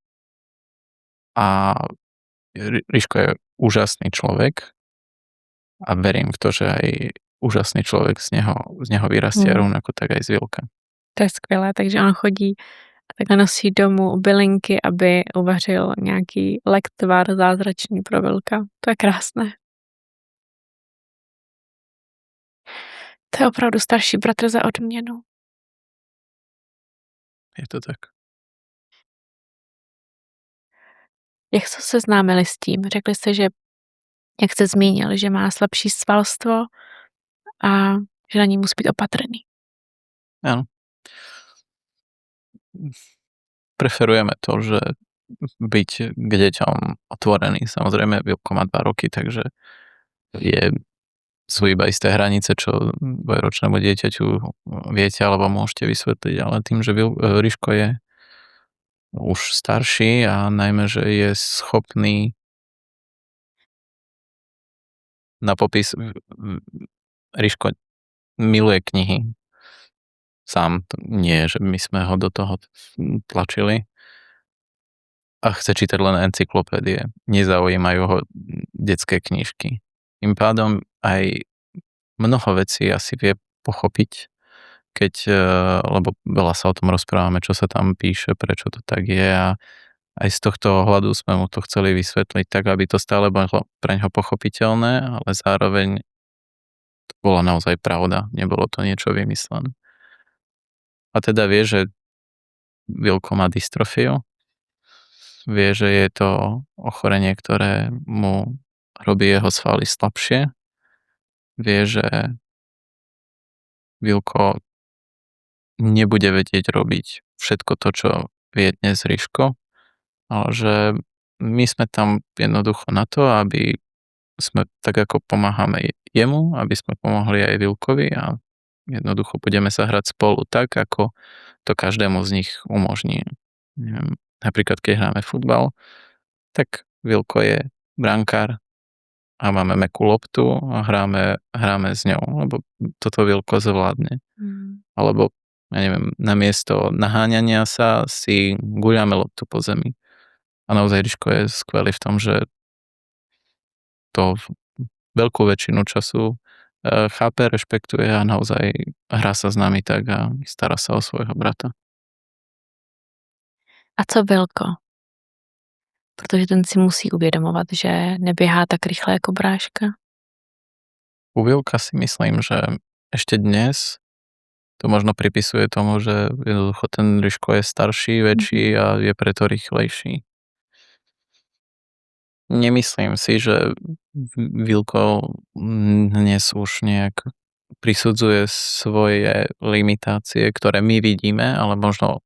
A Ríško je úžasný človek a verím v to, že aj úžasný človek z neho vyrastie rovnako tak aj z Vilka. To je skvělé, takže on chodí a takhle nosí domů bylinky, aby uvařil nějaký lektvar zázračný pro Vilka. To je krásné. To je opravdu starší bratr za odměnu. Je to tak. Jak jste se seznámili s tím? Řekli jste, že jak jste zmínil, že má slabší svalstvo a že na ní musí být opatrný. Áno. Preferujeme to, že byť k deťom otvorený. Samozrejme, Vilko má 2 roky, takže sú iba isté hranice, čo dvojročnému dieťaťu viete alebo môžete vysvetliť, ale tým, že Ríško je už starší a najmä, že je schopný na popis. Ríško miluje knihy. Sám, nie, že my sme ho do toho tlačili. A chce čítať len encyklopédie. Nezaujímajú ho detské knižky. Tým pádom aj mnoho vecí asi vie pochopiť, lebo veľa sa o tom rozprávame, čo sa tam píše, prečo to tak je a aj z tohto ohľadu sme mu to chceli vysvetliť tak, aby to stále bolo pre ňoho pochopiteľné, ale zároveň to bola naozaj pravda, nebolo to niečo vymyslené. A teda vie, že Vilko má dystrofiu, vie, že je to ochorenie, ktoré mu robí jeho svaly slabšie, vie, že Vilko nebude vedieť robiť všetko to, čo vie dnes Ríško, ale že my sme tam jednoducho na to, aby sme tak ako pomáhame jemu, aby sme pomohli aj Vilkovi a Jednoducho budeme sa hrať spolu tak, ako to každému z nich umožní. Neviem, napríklad keď hráme futbal, tak Vilko je brankár a máme mäkkú loptu a hráme s ňou, lebo toto Vilko zvládne. Alebo, ja neviem, namiesto naháňania sa si guľame loptu po zemi. A naozaj Riško je skvelý v tom, že to veľkú väčšinu času chápe, rešpektuje a naozaj hrá sa s nami tak a stará sa o svojho brata. A co Vilko? Protože ten si musí uvědomovat, že neběhá tak rychle jako Bráška. U Vilka si myslím, že ešte dnes to možno pripisuje tomu, že jednoducho ten Riško je starší, väčší a je preto rýchlejší. Nemyslím si, že Vilko dnes už nejak prisudzuje svoje limitácie, ktoré my vidíme, ale možno,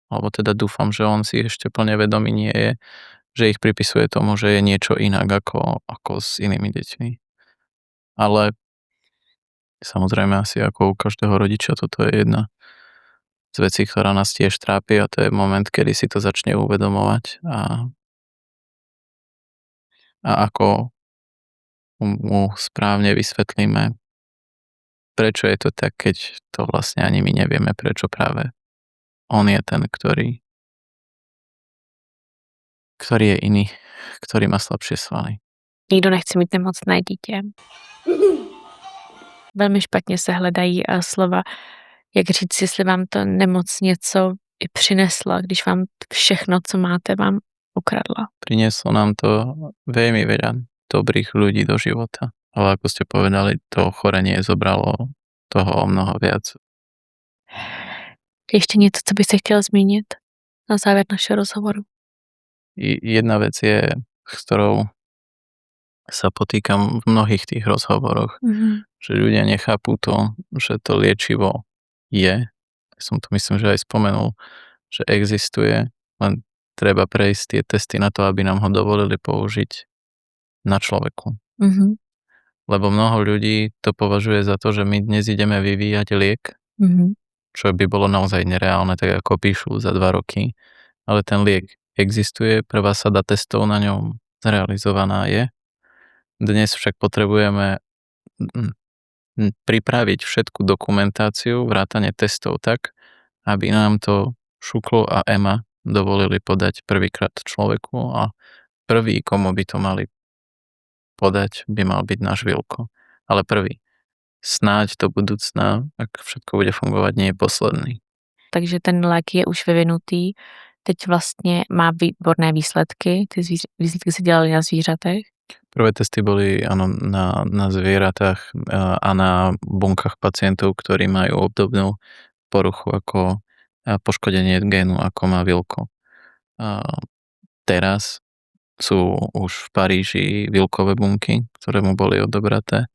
alebo teda dúfam, že on si ešte plne vedomý nie je, že ich pripisuje tomu, že je niečo inak ako s inými deťmi. Ale samozrejme asi ako u každého rodiča, toto je jedna z vecí, ktorá nás tiež trápi a to je moment, kedy si to začne uvedomovať a ako mu správne vysvetlíme, prečo je to tak, keď to vlastne ani my nevieme, prečo práve on je ten, ktorý je iný, ktorý má slabšie svaly. Nikdo nechce mít nemocné dítě. Velmi špatně se hledají slova, jak říct, jestli vám ta nemoc něco i přinesla, když vám všechno, co máte, vám ukradla. Prinieslo nám to veľmi veľa dobrých ľudí do života. Ale ako ste povedali, to ochorenie zobralo toho o mnoho viac. Ještě něco, co by se chtěl zmínit na závěr našeho rozhovoru? Jedna vec je, s ktorou sa potýkam v mnohých tých rozhovoroch, že ľudia nechápu to, že to liečivo je. Som to myslím, že aj spomenul, že existuje, len treba prejsť tie testy na to, aby nám ho dovolili použiť na človeku. Lebo mnoho ľudí to považuje za to, že my dnes ideme vyvíjať liek, čo by bolo naozaj nereálne, tak ako píšu za 2 roky. Ale ten liek existuje, prvá sada testov na ňom zrealizovaná je. Dnes však potrebujeme pripraviť všetku dokumentáciu, vrátane testov tak, aby nám to Šuklo a Ema dovolili podať prvýkrát človeku a prvý, komu by to mali podať, by mal byť náš Vilko. Ale prvý. Snáď do budúcna, ak všetko bude fungovať, nie je posledný. Takže ten lék je už vyvinutý, teď vlastně má výborné výsledky, ty výsledky se dělaly na zvířatech. Prvé testy boli áno, na zvieratách a na bunkách pacientov, ktorí majú obdobnú poruchu ako poškodenie génu, ako má Vilko. Teraz sú už v Paríži Vilkové bunky, ktoré mu boli odobraté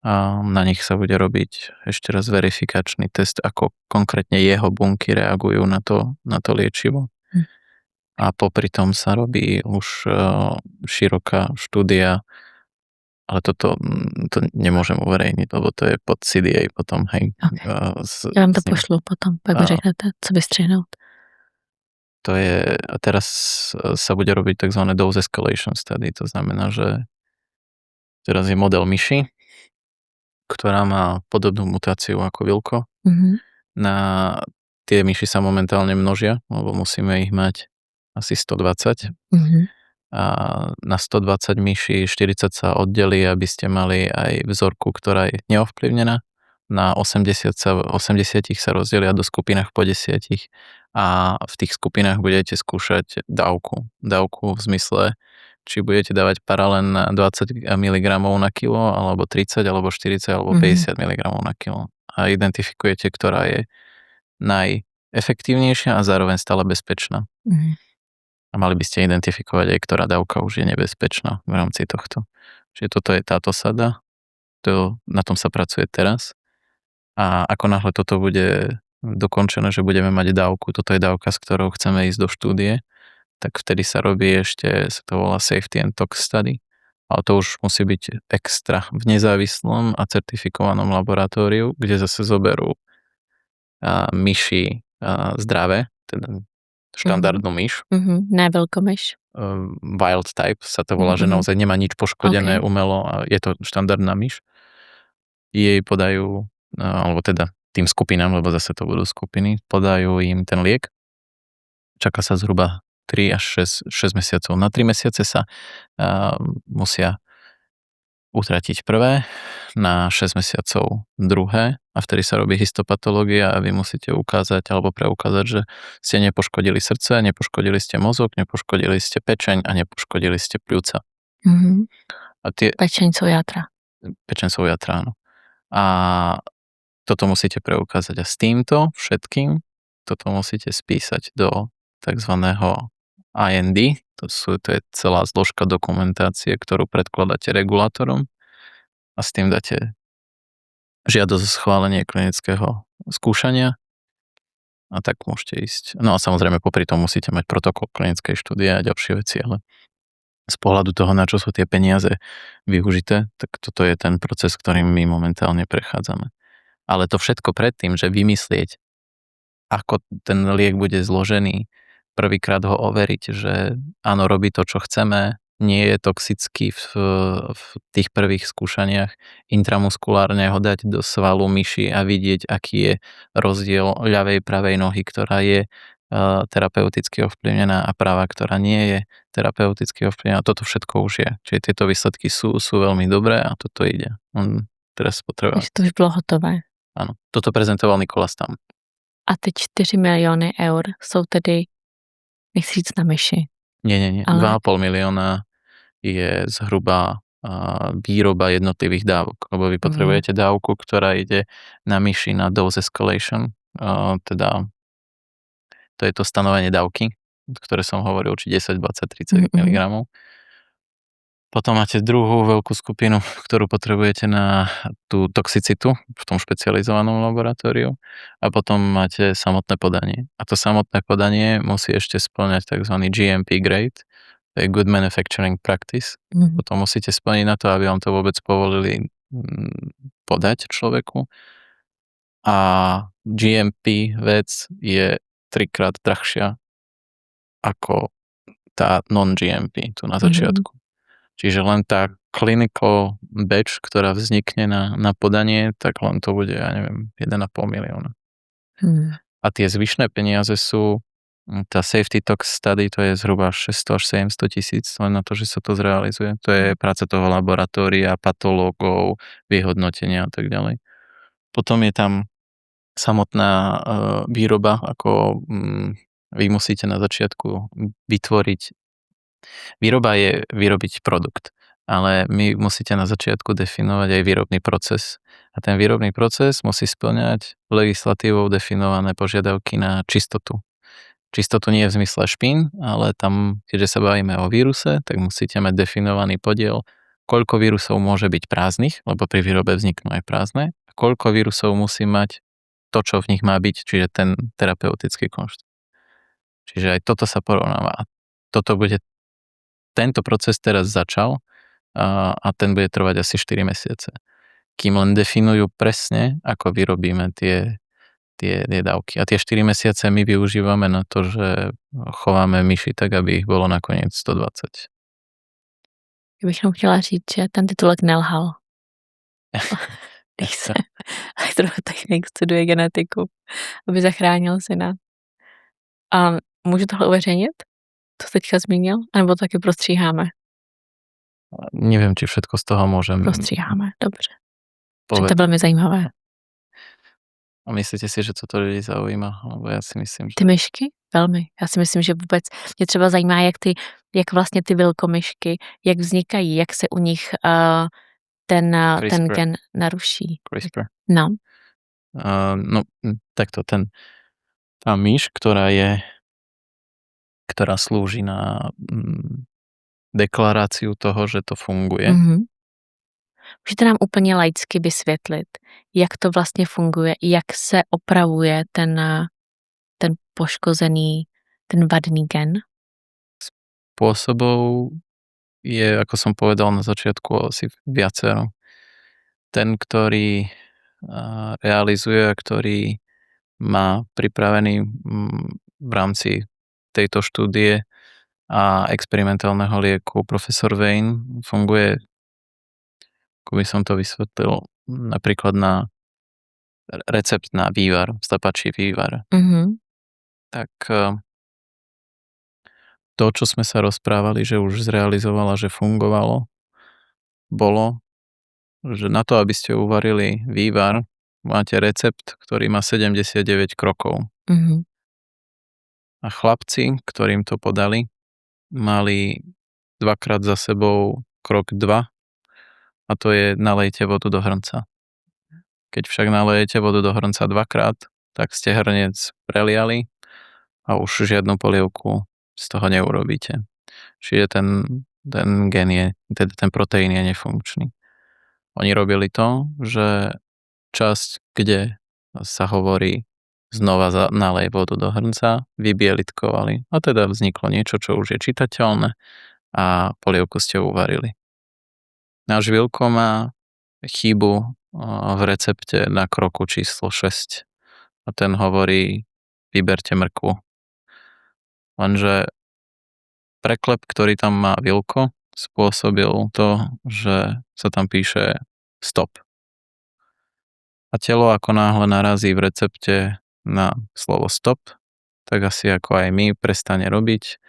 a na nich sa bude robiť ešte raz verifikačný test, ako konkrétne jeho bunky reagujú na to liečivo. A popri tom sa robí už široká štúdia, ale to nemôžem uverejniť, lebo to je pod CDA potom, hej. Okay. Ja vám to pošlu potom, pak řeknete, co vystřihnout. To je, a teraz sa bude robiť tzv. Dose escalation study, to znamená, že teraz je model myši, ktorá má podobnú mutáciu ako Vilko. Na tie myši sa momentálne množia, lebo musíme ich mať asi 120. A na 120 myší 40 sa oddelí, aby ste mali aj vzorku, ktorá je neovplyvnená. Na 80 sa rozdelia do skupinách po 10 a v tých skupinách budete skúšať dávku. Dávku v zmysle, či budete dávať paralén na 20 mg na kilo, alebo 30, alebo 40, alebo 50 mg na kilo. A identifikujete, ktorá je najefektívnejšia a zároveň stále bezpečná. A mali by ste identifikovať aj, ktorá dávka už je nebezpečná v rámci tohto. Čiže toto je táto sada, na tom sa pracuje teraz. A ako náhle toto bude dokončené, že budeme mať dávku, toto je dávka, s ktorou chceme ísť do štúdie, tak vtedy sa robí ešte, sa to volá Safety and Tox Study. Ale to už musí byť extra v nezávislom a certifikovanom laboratóriu, kde zase zoberú myši zdravé, teda štandardnú myš. Ne veľkomyš. Wild type sa to volá, že naozaj nemá nič poškodené umelo a je to štandardná myš. Jej podajú, alebo teda tým skupinám, lebo zase to budú skupiny, podajú im ten liek. Čaká sa zhruba 3 až 6 mesiacov. Na 3 mesiace sa musia utratiť prvé, na 6 mesiacov druhé a vtedy sa robí histopatológia a vy musíte ukázať alebo preukázať, že ste nepoškodili srdce, nepoškodili ste mozog, nepoškodili ste pečeň a nepoškodili ste pľúca. A Pečeňcov játra. Pečeňcov játra, áno. A toto musíte preukázať a s týmto všetkým toto musíte spísať do takzvaného IND, to je celá zložka dokumentácie, ktorú predkladáte regulátorom a s tým dáte žiadosť o schválenie klinického skúšania a tak môžete ísť. No a samozrejme popri tom musíte mať protokol klinickej štúdie a ďalšie veci, ale z pohľadu toho, na čo sú tie peniaze využité, tak toto je ten proces, ktorým my momentálne prechádzame. Ale to všetko predtým, že vymyslieť, ako ten liek bude zložený, prvýkrát ho overiť, že áno, robí to, čo chceme, nie je toxický v tých prvých skúšaniach, intramuskulárne ho dať do svalu myši a vidieť, aký je rozdiel ľavej, pravej nohy, ktorá je terapeuticky ovplyvnená a práva, ktorá nie je terapeuticky ovplyvnená. Toto všetko už je. Čiže tieto výsledky sú veľmi dobré a toto ide. On teraz potrebuje. Takže to už bylo hotové. Áno. Toto prezentoval Nicolas tam. A ty 4 miliony eur jsou tedy, nechci říct na myši. Nie. Ale... 2,5 milióna je zhruba výroba jednotlivých dávok, lebo vy potrebujete dávku, ktorá ide na myši na dose escalation, teda to je to stanovenie dávky, ktoré som hovoril, či 10, 20, 30 mg. Potom máte druhú veľkú skupinu, ktorú potrebujete na tú toxicitu v tom špecializovanom laboratóriu a potom máte samotné podanie. A to samotné podanie musí ešte spĺňať tzv. GMP grade, to je Good Manufacturing Practice. Potom musíte splniť na to, aby vám to vôbec povolili podať človeku. A GMP vec je 3-krát drahšia ako tá non-GMP tu na začiatku. Čiže len tá clinical batch, ktorá vznikne na podanie, tak len to bude, ja neviem, 1,5 milióna. A tie zvyšné peniaze sú, tá safety tox study, to je zhruba 600 až 700 tisíc, len na to, že sa to zrealizuje. To je práca toho laboratória, patológov, vyhodnotenia a tak ďalej. Potom je tam samotná výroba, ako vy musíte na začiatku vytvoriť. Výroba je vyrobiť produkt, ale my musíte na začiatku definovať aj výrobný proces. A ten výrobný proces musí spĺňať legislatívou definované požiadavky na čistotu. Čistotu nie je v zmysle špín, ale tam, keďže sa bavíme o víruse, tak musíte mať definovaný podiel, koľko vírusov môže byť prázdnych, lebo pri výrobe vzniknú aj prázdne, a koľko vírusov musí mať to, čo v nich má byť, čiže ten terapeutický konštrukt. Čiže aj toto sa porovnáva. Tento proces teraz začal a ten bude trvať asi 4 mesiace. Kým len definujú presne, ako vyrobíme tie dávky. A tie 4 mesiace my využívame na to, že chováme myši tak, aby ich bolo nakoniec 120. Já bych jenom chtěla říct, že ten titulek nelhal. Když se elektrotechnik studuje genetiku, aby zachránil syna. A můžu tohle uveřejnit? Co teďka zmínil? A nebo taky prostříháme? Neviem, či všetko z toho môžem... Prostříháme, dobře. To je veľmi zajímavé. A myslíte si, že co to ľudí zaujíma? Lebo ja si myslím, že... Ty myšky? Velmi. Já si myslím, že vůbec mě třeba zajímá, jak vlastně ty velkomyšky, jak vznikají, jak se u nich ten gen naruší. CRISPR. No. No, takto tá myš, ktorá slúži na deklaráciu toho, že to funguje. Můžete nám úplně laicky vysvětlit, jak to vlastně funguje, jak se opravuje ten poškozený, ten vadný gen? Spôsobov je, ako som povedal na začiatku, asi viacero. Ten, ktorý realizuje a ktorý má pripravený v rámci tejto štúdie a experimentálneho lieku profesor Wayne, funguje, ako by som to vysvetlil, napríklad na recept na vývar, stapačí vývar. Mhm. Tak to, čo sme sa rozprávali, že už zrealizovala, že fungovalo, bolo, že na to, aby ste uvarili vývar, máte recept, ktorý má 79 krokov. Mhm. A chlapci, ktorým to podali, mali dvakrát za sebou krok 2 a to je nalejte vodu do hrnca. Keď však nalejete vodu do hrnca dvakrát, tak ste hrniec preliali a už žiadnu polievku z toho neurobíte. Čiže ten gen je, teda ten proteín je nefunkčný. Oni robili to, že časť, kde sa hovorí znova nalej vodu do hrnca, vybielitkovali. A teda vzniklo niečo, čo už je čitateľné a polievku ste uvarili. Náš Vilko má chybu v recepte na kroku číslo 6. A ten hovorí, vyberte mrkvu. Lenže preklep, ktorý tam má Vilko, spôsobil to, že sa tam píše stop. A telo ako náhle narazí v recepte na slovo stop, tak asi ako aj my prestane robiť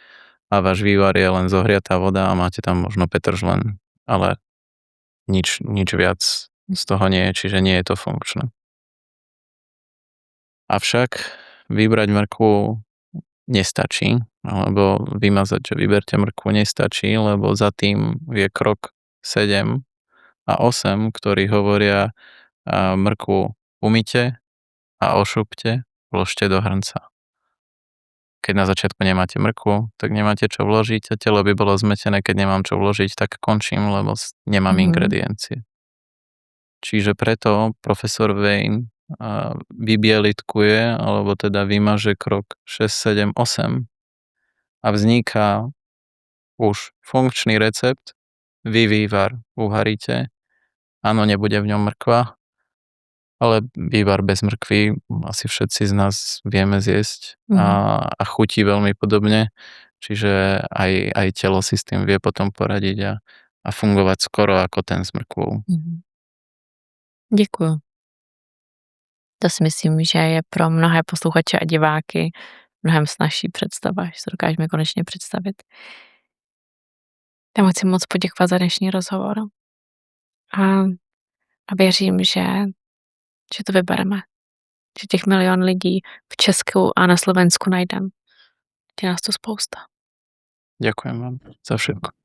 a váš vývar je len zohriatá voda a máte tam možno petržlen, ale nič viac z toho nie je, čiže nie je to funkčné. Avšak vybrať mrkvu nestačí, alebo vymazať, že vyberte mrkvu nestačí, lebo za tým je krok 7 a 8, ktorí hovoria mrkvu umyte a ošupte, vložte do hrnca. Keď na začiatku nemáte mrkvu, tak nemáte čo vložiť a telo by bolo zmetené, keď nemám čo vložiť, tak končím, lebo nemám ingrediencie. Čiže preto profesor Wayne vybielitkuje, alebo teda vymaže krok 6, 7, 8 a vzniká už funkčný recept, vy vývar uvaríte, áno, nebude v ňom mrkva, ale vývar bez mrkvy asi všetci z nás vieme zjesť a chutí veľmi podobne, čiže aj telo si s tým vie potom poradiť a fungovať skoro ako ten s mrkvou. Děkuju. To si myslím, že je pro mnohé posluchače a diváky mnohem snazší představa, že se dokážeme konečně představit. Já vám chci moc poděkovat za dnešní rozhovor a věřím, že to vybereme. Že těch milion lidí v Česku a na Slovensku najdem. Je nás tu spousta. Ďakujem vám za všetko.